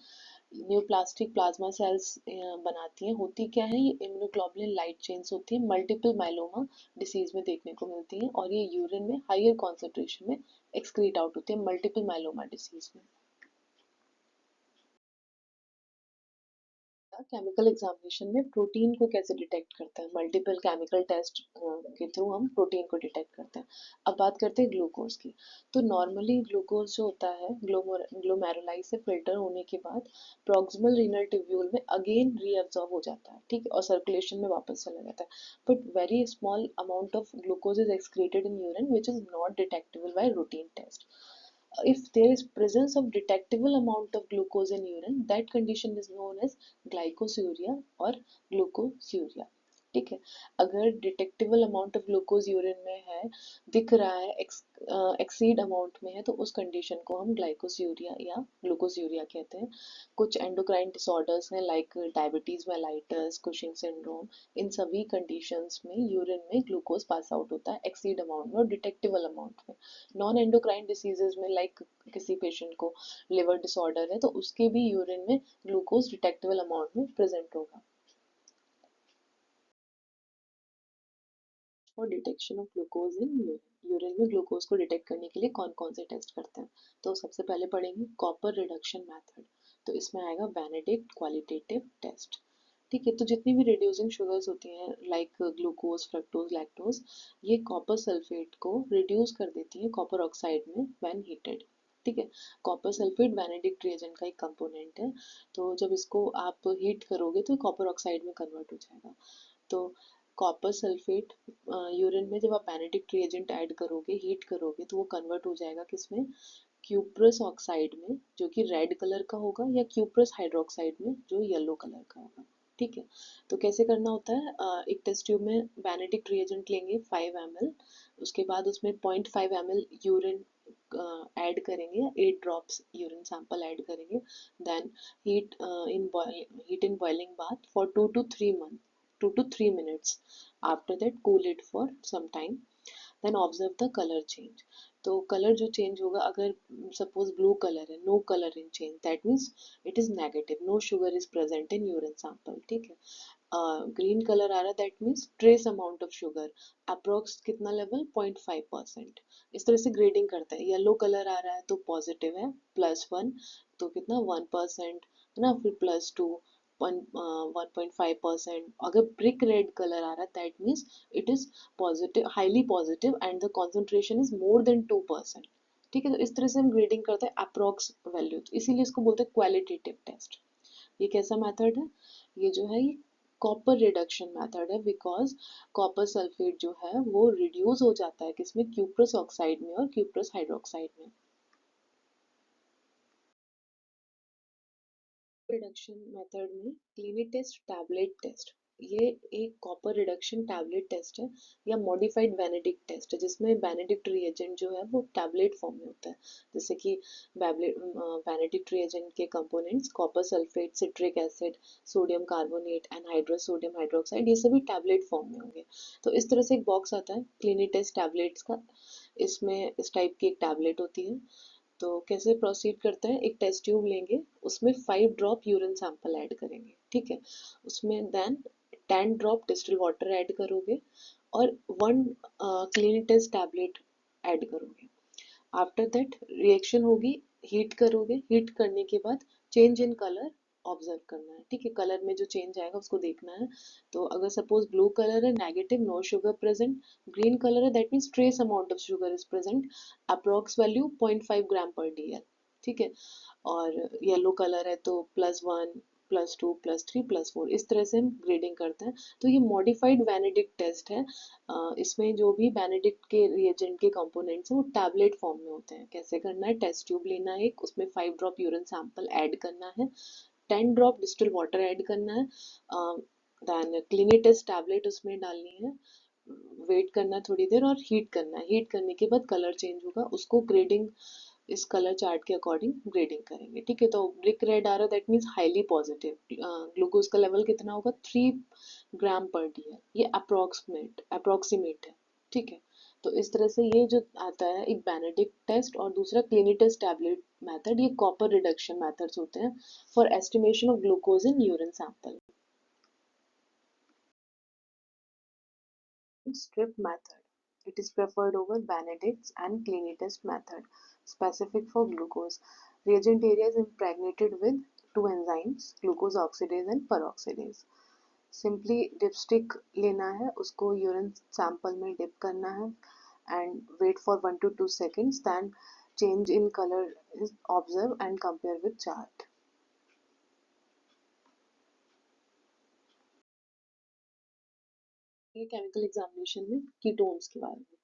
न्यूप्लास्टिक प्लाज्मा सेल्स बनाती हैं। होती क्या है, ये इम्यूनोग्लोबुलिन लाइट चेन्स होती हैं, मल्टीपल माइलोमा डिसीज में देखने को मिलती हैं और ये यूरिन में हायर कॉन्सेंट्रेशन में एक्सक्रीट आउट होती है मल्टीपल माइलोमा डिसीज में। केमिकल एग्जामिनेशन में प्रोटीन को कैसे डिटेक्ट करते हैं, मल्टीपल केमिकल टेस्ट के थ्रू हम प्रोटीन को डिटेक्ट करते हैं। अब बात करते हैं ग्लूकोज की। तो नॉर्मली ग्लूकोज जो होता है ग्लोमेरुलाई से फिल्टर होने के बाद प्रॉक्सिमल रीनल ट्यूब्यूल में अगेन रीअब्जॉर्ब हो जाता है। ठीक है, और सर्कुलेशन में वापस चला जाता है। But very small amount of glucose is excreted in urine which is not detectable by routine test. If there is presence of detectable amount of glucose in urine, that condition is known as glycosuria or glucosuria. ठीक है। अगर detectable amount of glucose urine में है, दिख रहा है, exceed amount में है, तो उस कंडीशन को हम ग्लाइकोस्यूरिया या ग्लूकोस्यूरिया कहते हैं। कुछ एंडोक्राइन डिसऑर्डर्स हैं like diabetes mellitus, Cushing syndrome, इन सभी कंडीशंस में यूरिन में ग्लूकोज पास आउट होता है एक्सीड अमाउंट में और डिटेक्टेबल अमाउंट में। नॉन एंडोक्राइन डिसीजेज में लाइक किसी पेशेंट को लिवर डिसऑर्डर है तो उसके भी यूरिन में ग्लूकोज डिटेक्टेबल अमाउंट में प्रेजेंट होगा। और detection of glucose in urine, urine में ग्लूकोज को डिटेक्ट करने के लिए कौन कौन से टेस्ट करते हैं। तो सबसे पहले पढ़ेंगे कॉपर रिडक्शन मेथड। तो इसमें आएगा बेनेडिक्ट क्वालिटेटिव टेस्ट। ठीक है, तो जितनी भी रिड्यूसिंग शुगर्स होती हैं लाइक ग्लूकोज, फ्रक्टोज, लैक्टोज, ये कॉपर सल्फेट को रिड्यूस कर देती है कॉपर ऑक्साइड में व्हेन हीटेड। ठीक है, कॉपर सल्फेट बेनेडिक्ट रिएजेंट का एक कंपोनेंट है। तो जब इसको आप हीट करोगे तो कॉपर ऑक्साइड में कन्वर्ट हो जाएगा। तो कॉपर सल्फेट यूरिन में जब आप बेनेडिक्ट रिएजेंट ऐड करोगे, हीट करोगे, तो वो कन्वर्ट हो जाएगा किसमें, क्यूप्रस ऑक्साइड में, जो कि रेड कलर का होगा, या क्यूप्रस हाइड्रोक्साइड में जो येलो कलर का होगा। ठीक है, तो कैसे करना होता है, एक टेस्ट ट्यूब में बेनेडिक्ट रिएजेंट लेंगे 5 ml, उसके बाद उसमें 0.5 ml यूरिन ऐड करेंगे, 8 ड्रॉप्स यूरिन सैंपल ऐड करेंगे, then heat in boiling bath for 2 to 3 minutes. After that, cool it for some time. Then observe the color change. तो colour जो change होगा, अगर सपोज ब्लू कलर है, no colour in change, that means it is negative, no sugar is present in urine sample. ठीक है, green colour आ रहा है, that means trace amount of sugar, approx कितना लेवल, 0.5%। इस तरह से ग्रेडिंग करता है। येलो कलर आ रहा है तो पॉजिटिव है, +1, तो कितना 1% है ना, फिर +2, 1.5%। अगर ब्रिक रेड कलर आ रहा है that means it is positive, highly positive, and the concentration is more than 2%। ठीक है, तो इस तरह से हम ग्रेडिंग करते हैं अप्रोक्स वैल्यू, तो इसीलिए इसको बोलते हैं क्वालिटेटिव टेस्ट। ये कैसा मेथड है, ये जो है ये कॉपर रिडक्शन मेथड है, बिकॉज कॉपर सल्फेट जो है वो रिड्यूस हो जाता है किसमें, क्यूप्रस ऑक्साइड में और क्यूप्रस हाइड्रोक्साइड में। रिडक्शन मेथड में क्लिनिटेस्ट टैबलेट टेस्ट, ये एक कॉपर रिडक्शन टैबलेट टेस्ट है या मॉडिफाइड बेनेडिक्ट टेस्ट है, जिसमें बेनेडिक्ट रिएजेंट जो है वो टैबलेट फॉर्म में होता है। जैसे कि बेनेडिक्ट रिएजेंट के components copper sulphate, citric acid, sodium carbonate, anhydrous sodium hydroxide, ये सभी टैबलेट फॉर्म में होंगे। तो इस तरह से एक बॉक्स आता है क्लिनिटेस्ट टैबलेट्स का, इसमें इस टाइप की एक टैबलेट होती है। तो कैसे प्रोसीड करते हैं, एक टेस्ट ट्यूब लेंगे, उसमें 5 ड्रॉप यूरिन सैंपल ऐड करेंगे। ठीक है, उसमें then 10 drop distil water add करोगे और 1 क्लिनिटेस्ट टैबलेट ऐड करोगे। आफ्टर दैट रिएक्शन होगी, हीट करोगे, हीट करने के बाद चेंज इन कलर ऑब्जर्व करना है। ठीक है, कलर में जो चेंज आएगा उसको देखना है। तो अगर सपोज ब्लू कलर है, negative, no sugar present, green colour है, that means trace amount of sugar is present, approx value 0.5 gram per DL। ठीक है, और येलो कलर है तो +1, +2, +3, +4, इस तरह से हम ग्रेडिंग करते हैं। तो ये मॉडिफाइड बेनेडिक्ट टेस्ट है। इसमें जो भी बेनेडिक्ट के रिएजेंट के कंपोनेंट्स हैं वो टैबलेट फॉर्म में होते हैं। कैसे करना है, टेस्ट ट्यूब लेना है एक, उसमें 5 ड्रॉप यूरिन सैंपल ऐड करना है, 10 ड्रॉप डिस्टिल वाटर ऐड करना है, देन क्लिनिटेस्ट टैबलेट उसमें डालनी है, वेट करना थोड़ी देर और हीट करना है। हीट करने के बाद कलर चेंज होगा, उसको ग्रेडिंग इस कलर चार्ट के अकॉर्डिंग ग्रेडिंग करेंगे। ठीक है, तो ब्रिक रेड आ रहा है that means highly positive, glucose का लेवल कितना होगा, 3 ग्राम पर DL, ये अप्रोक्सीमेट है। ठीक है, तो इस तरह से ये जो आता है एक बेनेडिक्ट टेस्ट और दूसरा क्लिनिटेस्ट टैबलेट मेथड, ये कॉपर रिडक्शन मेथड्स होते हैं for estimation of glucose in urine sample. Strip method. It is preferred over Benedict's and Clinitest method, specific for glucose. Reagent area is impregnated with two enzymes, glucose oxidase and peroxidase. Simply dipstick लेना है, उसको urine sample में dip करना है and wait for 1 to 2 seconds, then change in color is observe and compare with chart. ये chemical examination में ketones के बारे में।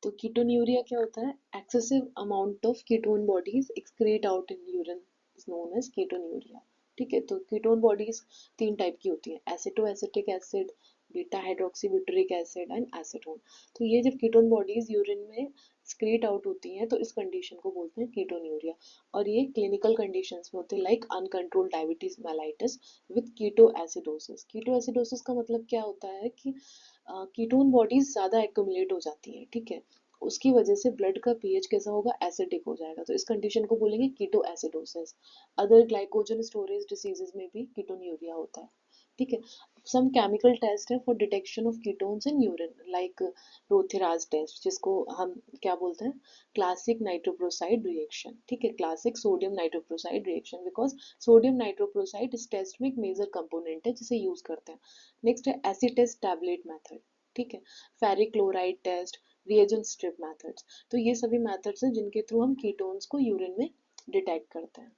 तो कीटोन्यूरिया क्या होता है, excessive amount of ketone bodies excrete out in urine is known as ketonuria. ठीक है, तो कीटोन बॉडीज 3 टाइप की होती हैं, एसिटो acetic acid, beta hydroxybutyric acid and acetone. तो ये जब कीटोन बॉडीज यूरिन में स्क्रीट आउट होती हैं तो इस कंडीशन को बोलते हैं कीटोन्यूरिया। और ये क्लिनिकल कंडीशंस में होते हैं like uncontrolled diabetes mellitus with keto acidosis. Keto acidosis का मतलब क्या होता है कि कीटोन बॉडीज ज़्यादा एक्यूमुलेट हो जाती हैं, ठीक है, उसकी वजह से ब्लड का पीएच कैसा होगा, एसिडिक हो जाएगा, तो इस कंडीशन को बोलेंगे ketoacidosis. Other glycogen storage diseases में भी कीटोन्यूरिया होता है, ठीक है। सम केमिकल टेस्ट है for detection of ketones in urine like Rothera's test, जिसको हम क्या बोलते हैं, क्लासिक नाइट्रोप्रोसाइड रिएक्शन, ठीक है, classic sodium nitroprusside reaction, because sodium nitroprusside इस टेस्ट में एक मेजर कंपोनेंट है जिसे यूज करते हैं। नेक्स्ट है एसिड टेस्ट टैबलेट मेथड, ठीक है, ferric chloride test, reagent strip methods. तो ये सभी मेथड्स हैं जिनके थ्रू हम कीटोन्स को यूरिन में डिटेक्ट करते हैं।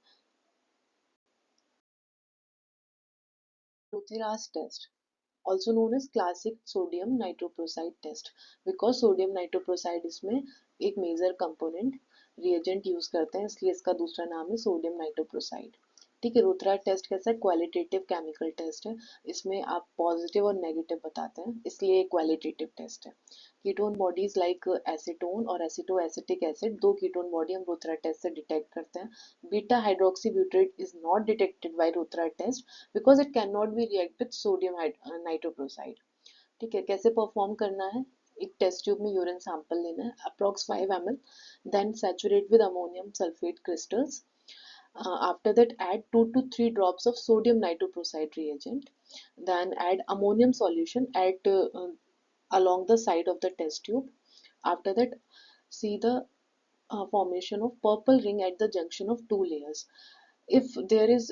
रोथेराज test also known as classic sodium nitroprusside test because sodium nitroprusside इसमें एक मेजर कंपोनेंट रिएजेंट यूज करते हैं, इसलिए इसका दूसरा नाम है सोडियम नाइट्रोप्रोसाइड, ठीक है। रोथेराज टेस्ट कैसा है, क्वालिटेटिव केमिकल टेस्ट है, इसमें आप पॉजिटिव और नेगेटिव बताते हैं, इसलिए क्वालिटेटिव टेस्ट है। कीटोन बॉडीज लाइक एसीटोन और एसिटो एसिटिक एसिड, दो कीटोन बॉडी हम रोथेराज टेस्ट से डिटेक्ट करते हैं। Beta hydroxybutyrate is not detected by Rothera's test because it can not be react with sodium nitroprusside, ठीक है। कैसे परफॉर्म करना है, एक टेस्ट ट्यूब में यूरिन सैंपल लेना है approx 5 ml, then saturate with ammonium sulphate crystals, after that add 2 to 3 drops of sodium nitroprusside reagent, then add ammonium solution at along the side of the test tube. After that see the formation of purple ring at the junction of two layers. If there is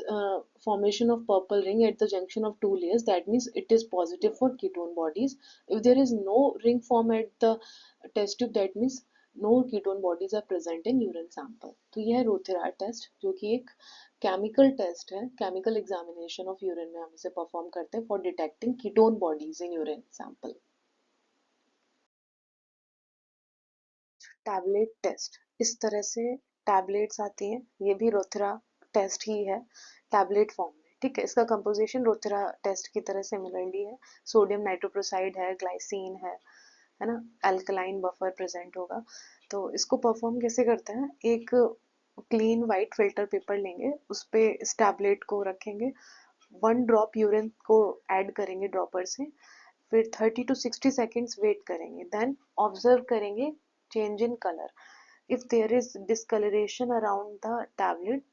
formation of purple ring at the junction of two layers, that means it is positive for ketone bodies. If there is no ring form at the test tube, that means no ketone bodies are present in urine sample. तो यह है रोथेराज test, जो कि एक chemical test है, chemical examination of urine में हम इसे परफॉर्म करते हैं for detecting ketone bodies in urine sample. Tablet test, इस तरह से टैबलेट्स आती हैं, ये भी रोथेरा टेस्ट ही है टैबलेट फॉर्म में, ठीक है। इसका कंपोजिशन रोथेरा टेस्ट की तरह सिमिलरली है, सोडियम नाइट्रोप्रोसाइड है, ग्लाइसिन है ना, अल्कलाइन बफर प्रेजेंट होगा। तो इसको परफॉर्म कैसे करते हैं, एक क्लीन वाइट फिल्टर पेपर लेंगे, उस पे इस टैबलेट को रखेंगे, 1 ड्रॉप यूरिन को ऐड करेंगे ड्रॉपर से, फिर 30 to 60 seconds वेट करेंगे, देन ऑब्जर्व करेंगे change in colour. If there is discolouration around the tablet,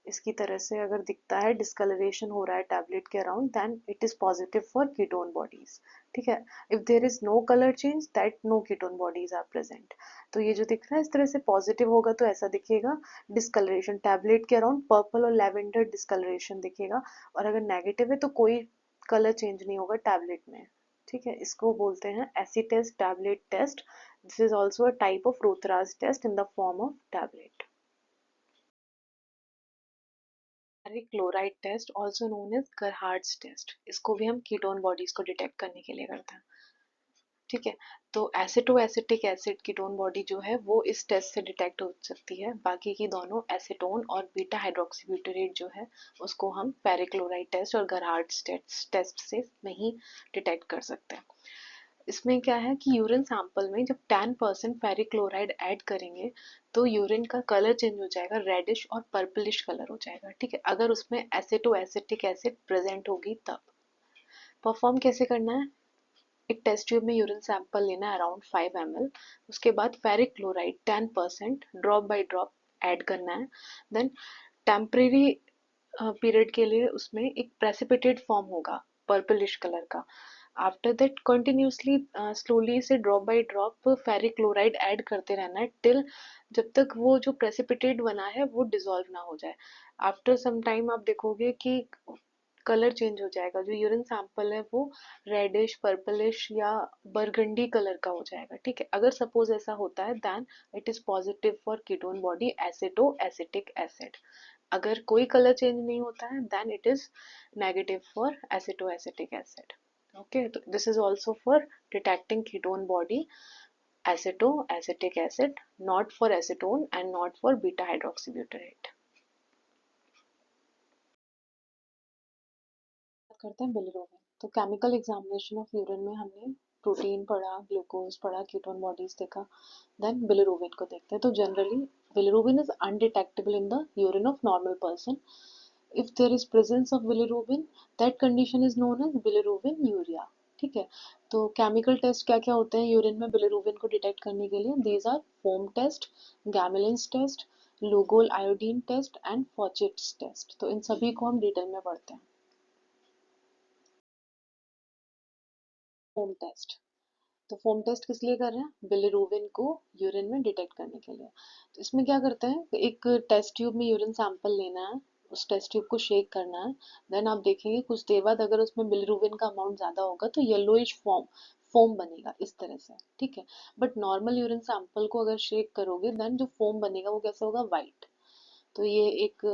इसकी तरह से अगर दिखता है डिस्कलरेशन हो रहा है टैबलेट के around, then it is positive for ketone bodies, ठीक है। If there is no colour change, that no ketone bodies are present. तो ये जो दिख रहा है इस तरह से पॉजिटिव होगा तो ऐसा दिखेगा, डिस्कलरेशन टैबलेट के अराउंड पर्पल और लेवेंडर डिस्कलरेशन दिखेगा, और अगर नेगेटिव है तो कोई कलर चेंज नहीं होगा टैबलेट में, ठीक है। इसको बोलते हैं acid test tablet test. This is also a type of Rothera's test in the form of tablet. Chloride test also known as Gerhardt's test, इसको भी हम कीटोन बॉडीज को डिटेक्ट करने के लिए करते हैं, ठीक है। तो एसिटो एसिटिक एसिड कीटोन बॉडी जो है वो इस टेस्ट से डिटेक्ट हो सकती है, बाकी की दोनों एसीटोन और बीटा हाइड्रोक्सीब्यूटेरेट जो है उसको हम पेरिक्लोराइड टेस्ट और गरहार्ड्स टेस्ट से नहीं डिटेक्ट कर सकते हैं। इसमें क्या है कि यूरिन सैंपल में जब 10% फेरिक क्लोराइड ऐड करेंगे तो यूरिन का कलर चेंज हो जाएगा, रेडिश और पर्पलिश कलर हो जाएगा, ठीक है, अगर उसमें एसिटो एसिटिक एसिड प्रेजेंट होगी तब। परफॉर्म कैसे करना है, एक टेस्ट ट्यूब में यूरिन सैंपल लेना है अराउंड 5 ml, उसके बाद ferric chloride 10% drop by drop add करना है, देन टेम्परेरी पीरियड के लिए उसमें एक प्रेसिपिटेट फॉर्म होगा पर्पलिश कलर का। आफ्टर दैट कंटिन्यूसली स्लोली से drop by drop ferric chloride add करते रहना है टिल जब तक वो जो प्रेसिपिटेट बना है वो डिजोल्व ना हो जाए। आफ्टर सम टाइम आप देखोगे कि कलर चेंज हो जाएगा, जो यूरिन सैंपल है वो रेडिश पर्पलिश या बरगंडी कलर का हो जाएगा, ठीक है। अगर सपोज ऐसा होता है then it is positive for ketone body aceto acetic acid. अगर कोई कलर चेंज नहीं होता है then it is negative for aceto acetic acid. Okay, so this is also for detecting ketone body aceto acetic acid, not for acetone and not for beta hydroxybutyrate। बात करते हैं bilirubin. तो chemical examination of urine में हमने protein पढ़ा, glucose पढ़ा, ketone bodies देखा, then bilirubin को देखते हैं। तो generally bilirubin is undetectable in the urine of normal person. If there is presence of bilirubin, that condition is known as bilirubinuria. ठीक है, तो केमिकल टेस्ट क्या क्या होते हैं यूरिन में बिलिरुबिन को डिटेक्ट करने के लिए? These are foam test, Gmelin's test, Lugol iodine test and Fouchet's test. तो इन सभी को हम डिटेल में पढ़ते हैं। फोम टेस्ट, तो फोम टेस्ट किस लिए कर रहे हैं? बिलिरुबिन को यूरिन में डिटेक्ट करने के लिए। तो इसमें क्या करते हैं, एक टेस्ट ट्यूब में यूरिन सैंपल लेना है, उस टेस्ट ट्यूब को शेक करना है, देन आप देखेंगे कुछ देर बाद अगर उसमें बिलिरुबिन का अमाउंट ज्यादा होगा तो येलोइश फॉर्म फोम बनेगा इस तरह से। ठीक है, बट नॉर्मल यूरिन सैंपल को अगर शेक करोगे देन जो फोम बनेगा वो कैसा होगा? वाइट। तो ये एक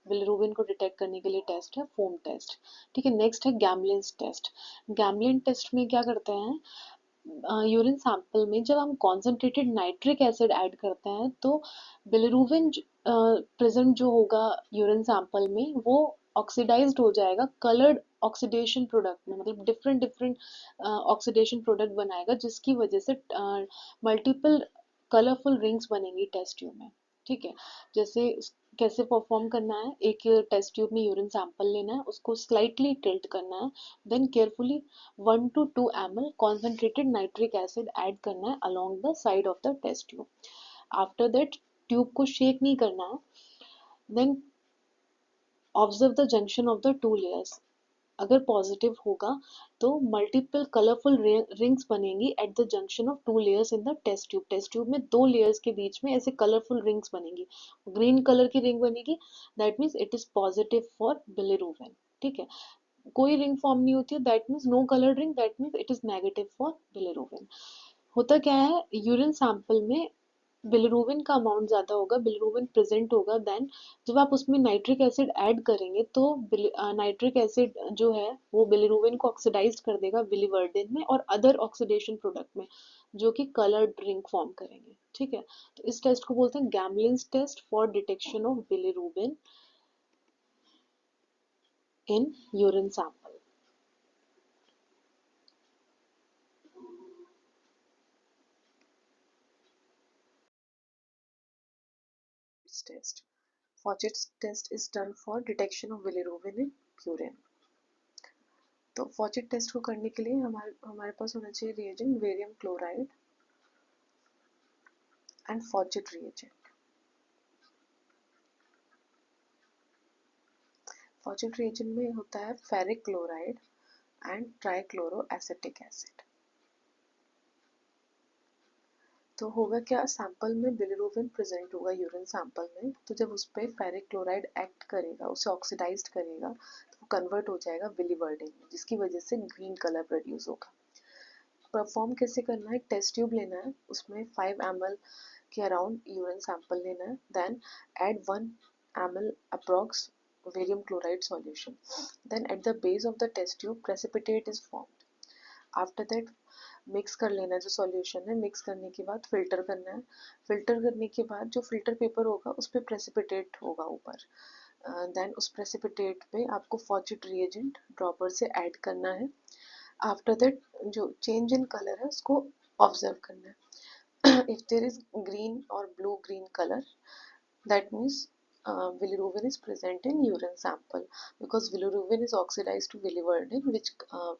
बिलिरुबिन को डिटेक्ट करने के लिए टेस्ट है, फोम टेस्ट। ठीक है, नेक्स्ट है गैमलिन्स टेस्ट। गैमलिन टेस्ट में क्या करते हैं, यूरिन सैंपल में जब हम कॉन्सेंट्रेटेड नाइट्रिक एसिड ऐड करते हैं तो बिलिरुबिन प्रेजेंट जो होगा यूरिन सैंपल में वो ऑक्सीडाइज्ड हो जाएगा कलर्ड ऑक्सीडेशन प्रोडक्ट में, मतलब डिफरेंट डिफरेंट ऑक्सीडेशन प्रोडक्ट बनाएगा जिसकी वजह से मल्टीपल कलरफुल रिंग्स बनेंगी टेस्ट ट्यूब में। ठीक है, जैसे कैसे परफॉर्म करना है, एक टेस्ट ट्यूब में यूरिन सैंपल लेना है, उसको स्लाइटली टिल्ट करना है, then carefully 1 to 2 ml concentrated nitric acid add करना है along the side of the test tube. After that tube को शेक नहीं करना है, then observe the junction of the two layers. अगर पॉजिटिव होगा तो मल्टीपल कलरफुल रिंग्स बनेंगी at the junction of two layers in the test tube. Test tube में दो लेयर्स के बीच में ऐसे कलरफुल रिंग्स बनेंगी, ग्रीन कलर की रिंग बनेगी, that means it is positive for bilirubin. ठीक है, कोई रिंग फॉर्म नहीं होती है, that means no coloured ring, that means it is negative for bilirubin. होता क्या है, यूरिन सैंपल में बिलिरुबिन का अमाउंट ज्यादा होगा, बिलिरुबिन प्रेजेंट होगा, देन जब आप उसमें नाइट्रिक एसिड ऐड करेंगे तो नाइट्रिक एसिड जो है वो बिलिरुबिन को ऑक्सीडाइज कर देगा बिलिवर्डिन में और अदर ऑक्सीडेशन प्रोडक्ट में जो कि कलर्ड रिंग फॉर्म करेंगे। ठीक है, तो इस टेस्ट को बोलते हैं Gmelin's test for detection of bilirubin in urine sample. Test. Faucet's test is done for detection of bilirubin in urine. तो फॉचेट टेस्ट को करने के लिए हमारे हमारे पास होना चाहिए reagent barium chloride and Fouchet reagent. Fouchet reagent में होता है ferric chloride and trichloroacetic acid. तो होगा क्या, सैंपल में बिलिरुबिन प्रेजेंट होगा यूरिन सैंपल में, तो जब उस पर फेरिक क्लोराइड एक्ट करेगा, उसे ऑक्सीडाइज करेगा, तो वो कन्वर्ट हो जाएगा बिलिवर्डिन में, जिसकी वजह से ग्रीन कलर प्रोड्यूस होगा। परफॉर्म कैसे करना है, टेस्ट ट्यूब लेना है, उसमें 5 ml के अराउंड यूरिन सैंपल लेना है, then add 1 ml approx barium chloride solution, then at the base of the test tube precipitate is formed. After that mix कर लेना है, जो सॉल्यूशन है मिक्स करने के बाद फिल्टर करना है, फिल्टर करने के बाद जो फिल्टर पेपर होगा उस पर प्रेसिपिटेट होगा ऊपर, देन उस प्रेसिपिटेट पे आपको फॉचेट रिएजेंट ड्रॉपर से ऐड करना है। आफ्टर दैट जो चेंज इन कलर है उसको ऑब्जर्व करना है। इफ देयर इज ग्रीन और blue green colour, that means bilirubin is present in urine sample because bilirubin is oxidized to biliverdin which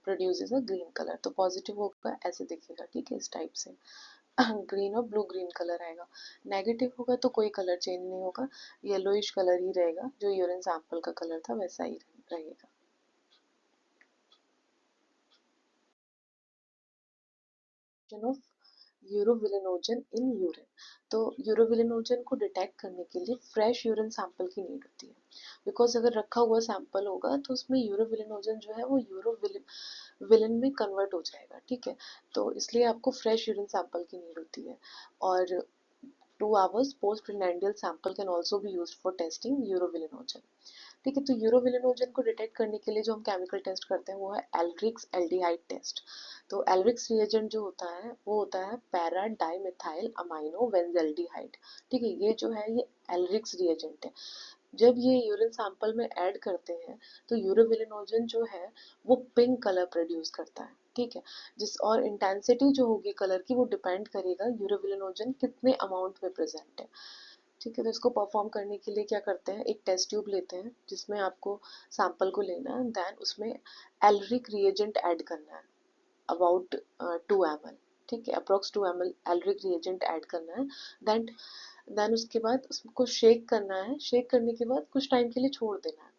produces a green color। तो positive होगा ऐसे दिखेगा, ठीक है, इस टाइप से ग्रीन और ब्लू ग्रीन कलर आएगा। नेगेटिव होगा तो कोई कलर चेंज नहीं होगा, येलोइश कलर ही रहेगा, जो यूरिन सैंपल का कलर था वैसा ही रहेगा। ऑफ यूरोविलिनोजन इन यूरिन, तो यूरोविलिनोजन को डिटेक्ट करने के लिए फ्रेश यूरिन सैंपल की नीड होती है, बिकॉज अगर रखा हुआ सैंपल होगा तो उसमें यूरोविलिनोजन जो है वो यूरोविलिन में कन्वर्ट हो जाएगा। ठीक है, तो इसलिए आपको फ्रेश यूरिन सैंपल की नीड होती है। और 2 hours post prendial sample can also be used for testing यूरोविलिनोजन। ठीक है, तो यूरोविलिनोजन को डिटेक्ट करने के लिए जो हम केमिकल टेस्ट करते हैं वो है एल्ड्रिक्स एल्डिहाइड टेस्ट। तो एल्ड्रिक्स रिएजेंट जो होता है वो होता है पैरा डाइमिथाइल अमाइनो बेंजल्डिहाइड। ठीक है, ये जो है ये एल्ड्रिक्स रिएजेंट है। जब ये यूरिन सैंपल में ऐड करते हैं तो यूरोबिलिनोजन जो है वो पिंक कलर प्रोड्यूस करता है, ठीक है। जिस और इंटेंसिटी जो होगी कलर की वो डिपेंड करेगा यूरोबिलिनोजन कितने अमाउंट में प्रेजेंट है, ठीक है। तो इसको परफॉर्म करने के लिए क्या करते हैं, एक टेस्ट ट्यूब लेते हैं जिसमें आपको सैंपल को लेना है, देन उसमें एलरिक रिएजेंट ऐड करना है अबाउट 2 ml, ठीक है, approx 2 ml Alaric reagent add करना है। देन उसके बाद उसको शेक करना है, शेक करने के बाद कुछ टाइम के लिए छोड़ देना है।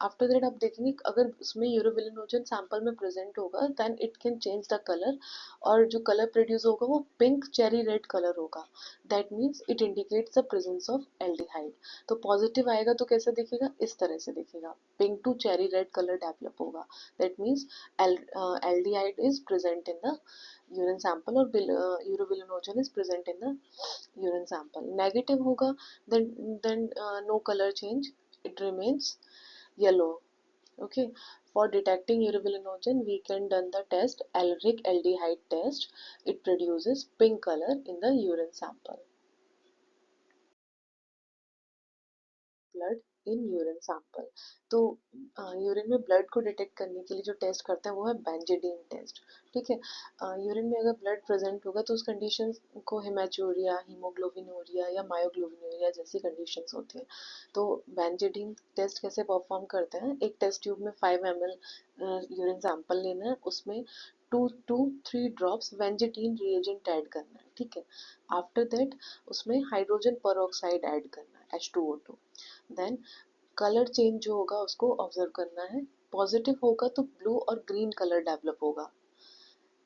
आफ्टर दैट आप देखेंगे अगर उसमें यूरोबिलिनोजन सैंपल में प्रेजेंट होगा then it can change the colour, और जो कलर प्रोड्यूस होगा वो पिंक चेरी रेड कलर होगा। That means it indicates the presence of aldehyde. तो पॉजिटिव आएगा तो कैसा दिखेगा, इस तरह से दिखेगा, pink to cherry red colour develop होगा। That means aldehyde is present in the urine sample और urobilinogen is present in the urine sample. Negative होगा then no color change, it remains yellow, okay। For detecting urobilinogen we can done the test Ehrlich aldehyde test, it produces pink color in the urine sample। Blood in urine sample, तो urine में blood को detect करने के लिए जो test करते हैं वो है बेंजेडीन टेस्ट, ठीक है। यूरिन में अगर ब्लड प्रेजेंट होगा तो उस कंडीशन को हेमाचूरिया, हीमोग्लोबिनूरिया या मायोग्लोबिनूरिया जैसी कंडीशंस होती हैं। तो बेंजेडीन टेस्ट कैसे परफॉर्म करते हैं, एक टेस्ट ट्यूब में 5 ml यूरिन सैंपल लेना है, उसमें 2 to 3 ड्रॉप्स बेंजेडीन रिएजेंट ऐड करना है, ठीक है। आफ्टर दैट उसमें हाइड्रोजन पेरोक्साइड ऐड करना है H2O2। देन कलर चेंज जो होगा उसको ऑब्जर्व करना है, पॉजिटिव होगा तो ब्लू और ग्रीन कलर डेवलप होगा,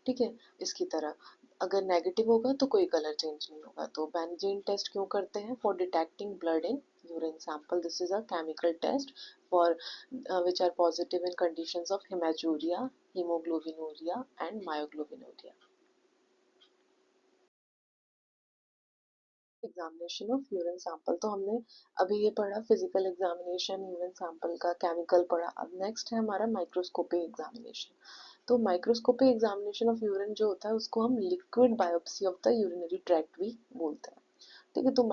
ठीक है, इसकी तरह। अगर नेगेटिव होगा तो कोई कलर चेंज नहीं होगा। तो बेंजीन टेस्ट क्यों करते हैं, for detecting blood in urine sample, this is a chemical test for which are positive in conditions of haematuria, haemoglobinuria and myoglobinuria. Examination of urine sample, तो हमने अभी ये पढ़ा फिजिकल एग्जामिनेशन यूरिन सैंपल का, chemical पढ़ा। अब next है हमारा माइक्रोस्कोपिक एग्जामिनेशन। तो माइक्रोस्कोपिक एग्जामिनेशन ऑफ यूरिन जो होता है उसको हम liquid biopsy of the urinary tract भी बोलते हैं, ठीक है। तो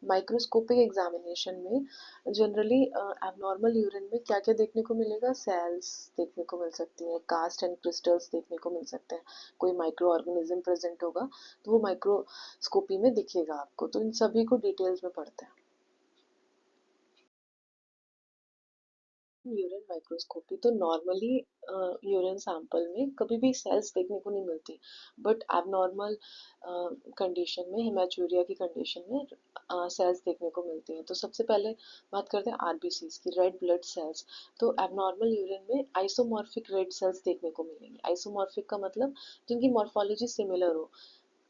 माइक्रोस्कोपिक एग्जामिनेशन में जनरली एबनॉर्मल यूरिन में क्या क्या देखने को मिलेगा, सेल्स देखने को मिल सकती हैं, कास्ट एंड क्रिस्टल्स देखने को मिल सकते हैं, कोई माइक्रो ऑर्गेनिज्म प्रेजेंट होगा तो वो माइक्रोस्कोपी में दिखेगा आपको। तो इन सभी को डिटेल्स में पढ़ते हैं। यूरिन माइक्रोस्कोपी, तो नॉर्मली यूरिन सैंपल में कभी भी सेल्स देखने को नहीं मिलती, बट एबनॉर्मल कंडीशन में, हेमाचूरिया की कंडीशन में सेल्स देखने को मिलती हैं। तो सबसे पहले बात करते हैं आरबीसीज की, रेड ब्लड सेल्स। तो एबनॉर्मल यूरिन में आइसोमॉर्फिक रेड सेल्स देखने को मिलेंगी। आइसोमॉर्फिक का मतलब जिनकी मॉर्फोलॉजी सिमिलर हो,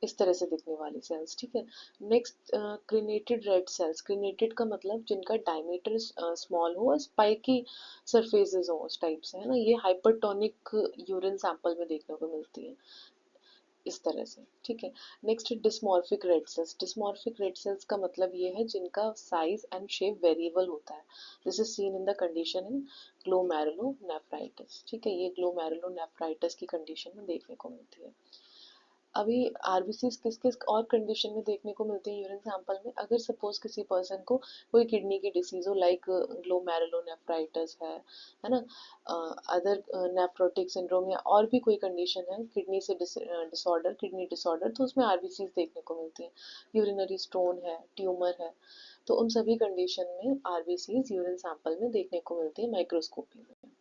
इस तरह से दिखने वाली सेल्स, ठीक है। नेक्स्ट क्रिनेटेड रेड सेल्स, क्रिनेटेड का मतलब जिनका डायमीटर स्मॉल हो और स्पाइकी सरफेसेस हो, उस टाइप से, है ना, ये हाइपरटोनिक यूरिन सैंपल में देखने को मिलती है, इस तरह से, ठीक है। Next dysmorphic red cells, dysmorphic red cells का मतलब ये है जिनका साइज एंड शेप वेरिएबल होता है। This is seen in the condition in glomerulonephritis, ठीक है, ये ग्लोमेरुलोनेफ्राइटिस की कंडीशन में देखने को मिलती है। अभी आरबीसी किस किस और कंडीशन में देखने को मिलती है यूरिन सैंपल में, अगर सपोज किसी पर्सन को कोई किडनी की डिसीज हो, लाइक ग्लोमेरुलोनेफ्राइटिस है ना, अदर नेफ्रोटिक सिंड्रोम या और भी कोई कंडीशन है किडनी से डिसऑर्डर, किडनी डिसऑर्डर, तो उसमें आरबीसी देखने को मिलती है। यूरिनरी स्टोन है, ट्यूमर है, तो उन सभी कंडीशन में आरबीसी यूरिन सैंपल में देखने को मिलती है माइक्रोस्कोपी में।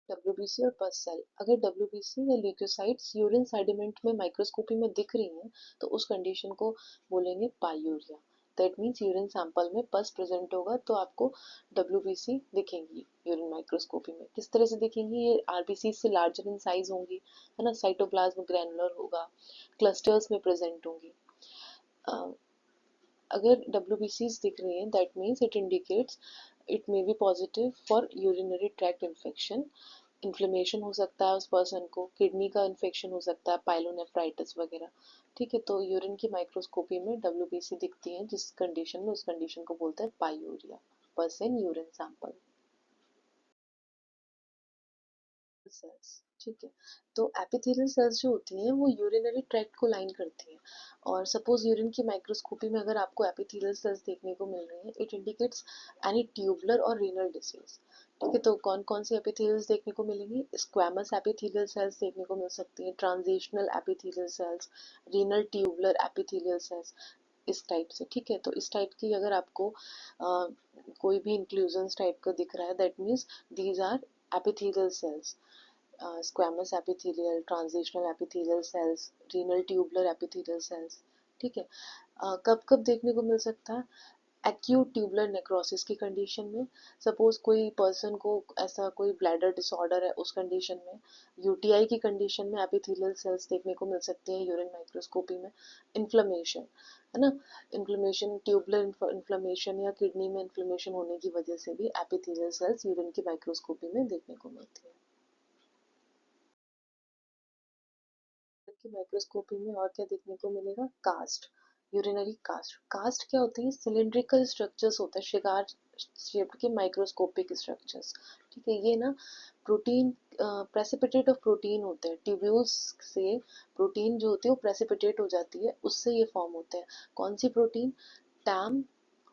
डब्ल्यूबीसी और पस सेल, अगर डब्ल्यूबीसी या ल्यूकोसाइट्स यूरिन सेडिमेंट में माइक्रोस्कोपी में दिख रही हैं तो उस कंडीशन को बोलेंगे पायूरिया। दैट मीन्स यूरिन सैंपल में पस प्रेजेंट होगा तो आपको डब्ल्यूबीसी दिखेंगी यूरिन माइक्रोस्कोपी में। किस तरह से दिखेंगी, ये आरबीसी से लार्जर इन साइज होंगी, है ना, साइटोप्लाज्म ग्रैनुलर होगा, क्लस्टर्स में प्रेजेंट होंगी। अगर WBCs दिख रही हैं that means it indicates it may B positive for urinary tract infection, inflammation हो सकता है उस पर्सन को, किडनी का इन्फेक्शन हो सकता है, पाइलोनेफ्राइटिस वगैरह, ठीक है। तो यूरिन की माइक्रोस्कोपी में WBC दिखती है जिस कंडीशन में, उस कंडीशन को बोलते हैं पायूरिया, पस इन यूरिन सैंपल। सेल्स, ठीक है। तो एपिथेलियल सेल्स जो होती हैं वो यूरिनरी ट्रैक्ट को लाइन करती हैं, और सपोज यूरिन की माइक्रोस्कोपी में अगर आपको एपिथेलियल सेल्स देखने को मिल रही हैं, इट इंडिकेट्स एनी ट्यूबुलर और रीनल डिसीज, ठीक है। तो कौन कौन सी एपिथेलियल्स देखने को मिलेंगी? स्क्वैमस एपिथेलियल सेल्स देखने को मिल सकती हैं, transitional epithelial cells, renal tubular epithelial cells, इस टाइप से, ठीक है। तो इस टाइप की अगर आपको कोई भी इंक्लूजन टाइप का दिख रहा है, that means these are epithelial cells, squamous epithelial, transitional epithelial cells, renal tubular epithelial cells, ठीक है। कब कब देखने को मिल सकता है? एक्यूट ट्यूबुलर नेक्रोसिस की कंडीशन में, सपोज कोई पर्सन को ऐसा कोई ब्लैडर डिसऑर्डर है, उस कंडीशन में, यूटीआई की कंडीशन में एपिथेलियल सेल्स देखने को मिल सकती हैं यूरिन माइक्रोस्कोपी में, इन्फ्लेमेशन, है ना, इन्फ्लेमेशन, ट्यूबुलर इन्फ्लेमेशन या किडनी में इन्फ्लेमेशन होने की वजह से भी एपिथेलियल सेल्स यूरिन की माइक्रोस्कोपी में देखने को मिलती है। की माइक्रोस्कोपी में और क्या देखने को मिलेगा? Cast, urinary cast. कास्ट क्या होते हैं? सिलिंड्रिकल स्ट्रक्चर्स होते हैं, शिगार शेप के माइक्रोस्कोपिक स्ट्रक्चर्स, ठीक है। ये ना प्रोटीन, प्रेसिपिटेट ऑफ प्रोटीन होते हैं, ट्यूब्यूल्स से प्रोटीन जो होती है वो प्रेसिपिटेट हो जाती है, उससे ये फॉर्म होते हैं। कौन सी प्रोटीन? टैम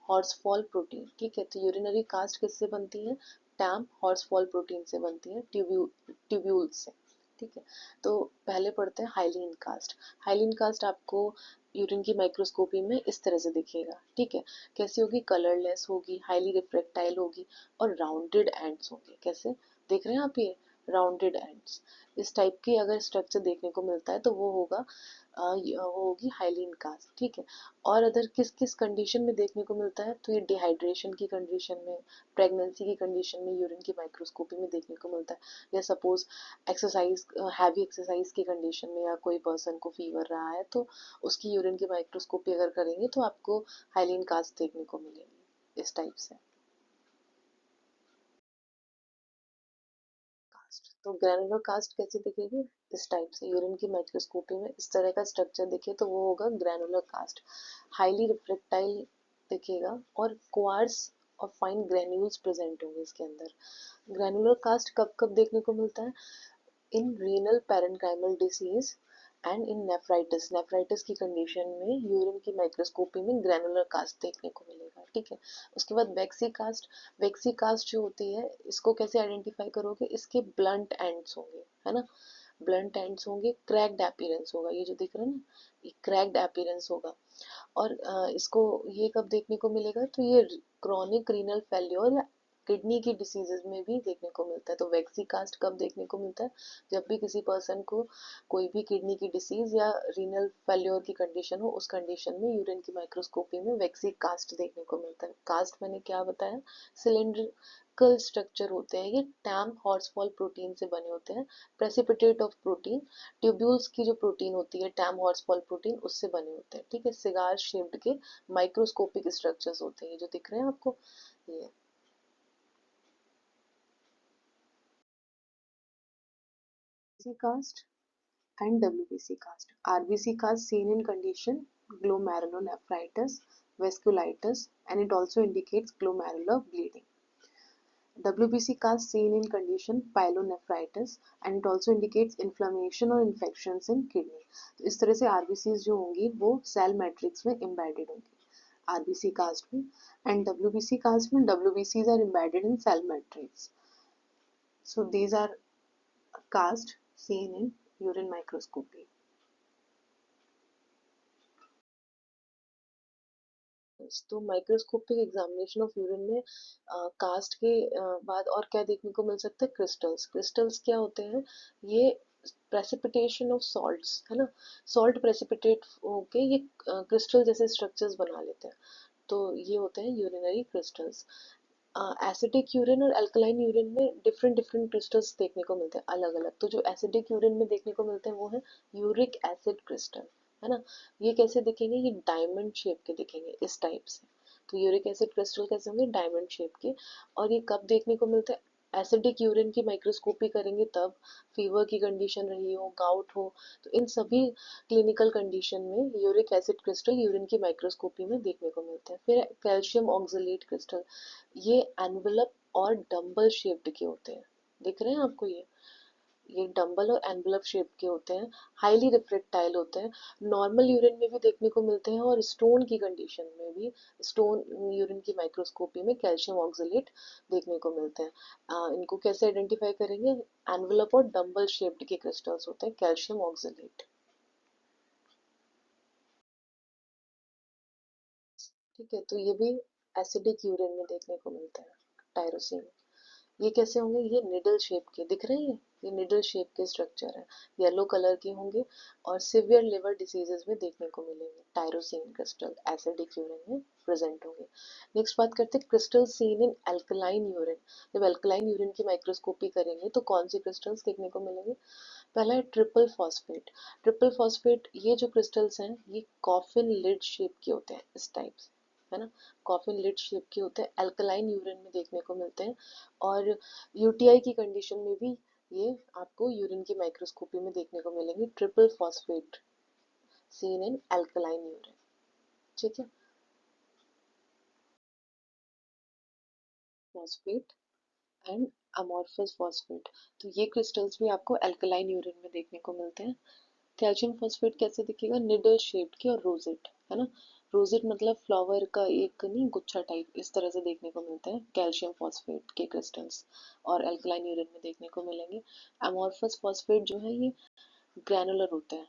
हॉर्सफॉल प्रोटीन, ठीक है। तो यूरिनरी कास्ट किससे बनती है? टैम हॉर्सफॉल प्रोटीन से बनती है, ट्यूब्यूल से, ठीक है। तो पहले पढ़ते हैं हाइलीन कास्ट। हाइलीन कास्ट आपको यूरिन की माइक्रोस्कोपी में इस तरह से दिखेगा, ठीक है। कैसी होगी? कलरलेस होगी, हाईली रिफ्रेक्टाइल होगी, और राउंडेड एंड्स होंगे। कैसे देख रहे हैं आप? ये राउंडेड एंड्स, इस टाइप की अगर स्ट्रक्चर देखने को मिलता है तो वो होगा वो होगी हाइलीन कास्ट, ठीक है। और अदर किस किस कंडीशन में देखने को मिलता है? तो ये डिहाइड्रेशन की कंडीशन में, प्रेगनेंसी की कंडीशन में यूरिन की माइक्रोस्कोपी में देखने को मिलता है, या सपोज एक्सरसाइज, हैवी एक्सरसाइज की कंडीशन में, या कोई पर्सन को फीवर रहा है तो उसकी यूरिन की माइक्रोस्कोपी अगर करेंगे तो आपको हाइलीन कास्ट देखने को मिलेगी, इस टाइप से। कास्ट, तो ग्रैनुलर कास्ट कैसे दिखेगी? इस टाइप से, यूरिन की माइक्रोस्कोपी में इस तरह का स्ट्रक्चर दिखे तो वो होगा ग्रैनुलर कास्ट, हाईली रिफ्रेक्टाइल दिखेगा, और क्वार्ट्स और फाइन ग्रेन्यूल्स प्रेजेंट होंगे इसके अंदर। ग्रैनुलर कास्ट कब कब देखने को मिलता है? In renal parenchymal disease and in nephritis, nephritis की कंडीशन में यूरिन की माइक्रोस्कोपी में ग्रैनुलर कास्ट देखने को मिलेगा, ठीक है। उसके बाद वेक्सी कास्ट, वेक्सी कास्ट जो होती है इसको कैसे आइडेंटिफाई करोगे? इसके ब्लंट एंड्स होंगे, है ना, ब्लंट एंड्स होंगे, क्रैक्ड अपीयरेंस होगा, ये जो दिख रहा है ना, ये क्रैक्ड अपीयरेंस होगा। और इसको ये कब देखने को मिलेगा? तो ये क्रॉनिक रीनल फेल्योर या किडनी की डिसीजेज में भी देखने को मिलता है। तो वेक्सी कास्ट कब देखने को मिलता है? जब भी किसी पर्सन को कोई भी किडनी की डिसीज या रीनल फेल्योर की कंडीशन हो, उस कंडीशन में यूरिन की माइक्रोस्कोपी में वेक्सी कास्ट देखने को मिलता है। कास्ट मैंने क्या बताया? सिलिंड्रिकल स्ट्रक्चर होते हैं, ये टैम हॉर्सफॉल प्रोटीन से बने होते हैं, प्रेसिपिटेट ऑफ प्रोटीन, ट्यूब्यूल्स की जो प्रोटीन होती है टैम हॉर्सफॉल प्रोटीन उससे बने होते हैं, ठीक है। सिगार शेप्ड के माइक्रोस्कोपिक स्ट्रक्चर्स होते हैं, ये जो दिख रहे हैं आपको, ये cast and WBC cast. RBC cast seen in condition glomerulonephritis, vasculitis, and it also indicates glomerular bleeding. WBC cast seen in condition pyelonephritis and it also indicates inflammation or infections in kidney. तो इस तरह से RBCs जो होंगी वो cell matrix में embedded होंगी RBC cast में, and WBC कास्ट में WBCs are embedded in cell matrix. So these are cast seen in urine microscopy. तो माइक्रोस्कोपिक एग्जामिनेशन ऑफ यूरिन में कास्ट के बाद और क्या देखने को मिल सकता है? क्रिस्टल्स, क्रिस्टल्स क्या होते हैं? ये प्रेसिपिटेशन ऑफ सॉल्ट्स, है ना, सॉल्ट प्रेसिपिटेट होके ये क्रिस्टल जैसे स्ट्रक्चर्स बना लेते हैं, तो ये होते हैं यूरिनरी क्रिस्टल्स। एसिडिक यूरिन और अल्कलाइन यूरिन में डिफरेंट डिफरेंट क्रिस्टल्स देखने को मिलते हैं अलग अलग। तो जो एसिडिक यूरिन में देखने को मिलते हैं वो है यूरिक एसिड क्रिस्टल, है ना। ये कैसे दिखेंगे? ये डायमंड शेप के दिखेंगे, इस टाइप से। तो यूरिक एसिड क्रिस्टल कैसे होंगे? डायमंड शेप के। और ये कब देखने को मिलते हैं? एसिडिक यूरिन की माइक्रोस्कोपी करेंगे तब, फीवर की कंडीशन रही हो, गाउट हो, तो इन सभी क्लिनिकल कंडीशन में यूरिक एसिड क्रिस्टल यूरिन की माइक्रोस्कोपी में देखने को मिलते हैं। फिर कैल्शियम ऑक्सलेट क्रिस्टल, ये एनवेलप और डंबल शेप्ड के होते हैं, दिख रहे हैं आपको ये? ये डंबल और एनवलप शेप के होते हैं, हाईली रिफ्रेक्टाइल होते हैं, नॉर्मल यूरिन में भी देखने को मिलते हैं और स्टोन की कंडीशन में भी, स्टोन यूरिन की माइक्रोस्कोपी में कैल्शियम ऑक्सलेट देखने को मिलते हैं। इनको कैसे आइडेंटिफाई करेंगे? एनवलप और डंबल शेप्ड के क्रिस्टल्स होते हैं कैल्शियम ऑक्सलेट। ठीक है, तो ये भी एसिडिक यूरिन में देखने को मिलता है, टायरोसिन। ये कैसे होंगे? ये निडल शेप के दिख रही है, ये निडल शेप के स्ट्रक्चर है, येलो कलर के होंगे और सिवियर लिवर डिसीजेज में देखने को मिलेंगे। टायरोसिन क्रिस्टल एसिडिक यूरिन में प्रेजेंट होंगे। नेक्स्ट बात करते हैं crystal seen in alkaline urine. जब एल्कलाइन यूरिन की माइक्रोस्कोपी करेंगे तो कौन सी क्रिस्टल्स देखने को मिलेंगे? पहला है ट्रिपल फॉस्फेट। ट्रिपल फॉस्फेट ये जो क्रिस्टल्स हैं ये कॉफिन लिड शेप के होते हैं, इस टाइप से, है ना, कॉफिन लिड शेप के होते हैं, अल्कलाइन यूरिन में देखने को मिलते हैं। और यूटीआई की कंडीशन में भी ये आपको यूरिन की माइक्रोस्कोपी में देखने को मिलेंगे, triple phosphate seen in alkaline urine. ठीक है, फॉस्फेट एंड अमोर्फस फॉस्फेट, तो ये क्रिस्टल्स भी आपको अल्कलाइन यूरिन में देखने को मिलते हैं। कैल्शियम फॉस्फेट कैसे दिखेगा? निडल शेप्ड के और रोजेट, है ना, रोजेट मतलब फ्लावर का एक नहीं गुच्छा टाइप, इस तरह से देखने को मिलते हैं कैल्शियम फॉस्फेट के क्रिस्टल्स, और अल्कलाइन यूरिन में देखने को मिलेंगे। अमोर्फस फॉस्फेट जो है ये ग्रैनुलर होता है,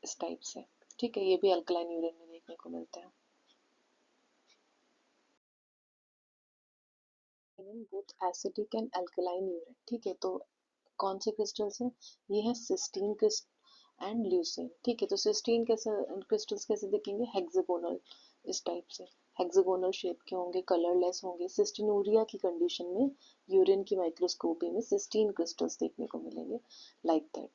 इस टाइप से। ठीक है, ये भी अल्कलाइन यूरिन में देखने को मिलता है। Both acidic and alkaline urine. ठीक है, तो कौन से क्रिस्टल्स हैं? ये है सिस्टीन एंड ल्यूसीन। ठीक है, तो सिस्टीन कैसे क्रिस्टल्स कैसे दिखेंगे? हेक्सागोनल, इस टाइप से, हेक्सागोनल शेप के होंगे, कलरलेस होंगे। सिस्टिनूरिया की कंडीशन में यूरिन की माइक्रोस्कोपी में सिस्टीन क्रिस्टल्स देखने को मिलेंगे, लाइक दैट।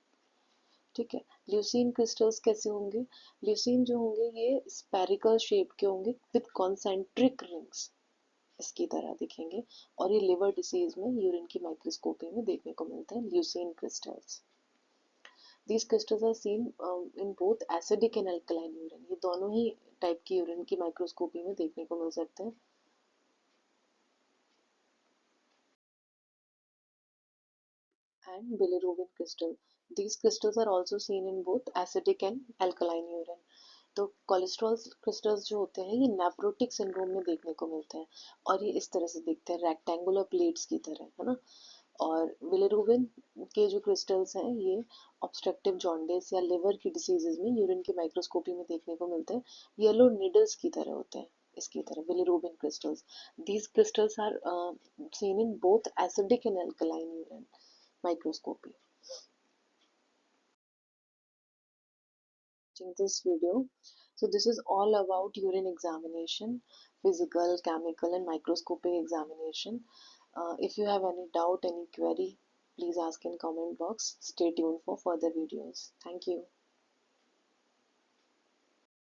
ठीक है, ल्यूसीन क्रिस्टल्स कैसे होंगे? ल्यूसीन जो होंगे ये स्पेरिकल शेप के होंगे विद कॉन्सेंट्रिक रिंग्स, इसकी तरह दिखेंगे, और ये लिवर डिसीज में यूरिन की माइक्रोस्कोपी में देखने को मिलते हैं leucine crystals. These crystals are seen in both acidic and alkaline urine. ये दोनों ही टाइप की यूरिन की माइक्रोस्कोपी में देखने को मिल सकते हैं। And bilirubin crystal. These crystals are also seen in both acidic and alkaline urine. तो कोलेस्ट्रॉल क्रिस्टल्स जो होते हैं ये नेफ्रोटिक सिंड्रोम में देखने को मिलते हैं, और ये इस तरह से दिखते हैं, रेक्टेंगुलर प्लेट्स की तरह, है ना। और बिलिरुबिन के जो क्रिस्टल्स हैं ये ऑब्स्ट्रक्टिव जॉन्डिस या लिवर की डिसीजेज में यूरिन की माइक्रोस्कोपी में देखने को मिलते हैं, येलो निडल्स की तरह होते हैं, इसकी तरह bilirubin crystals. These crystals are seen in both acidic and alkaline urine microscopy. Watching this video. So this is all about urine examination, physical, chemical and microscopic examination. If you have any doubt, any query, please ask in comment box. Stay tuned for further videos. Thank you.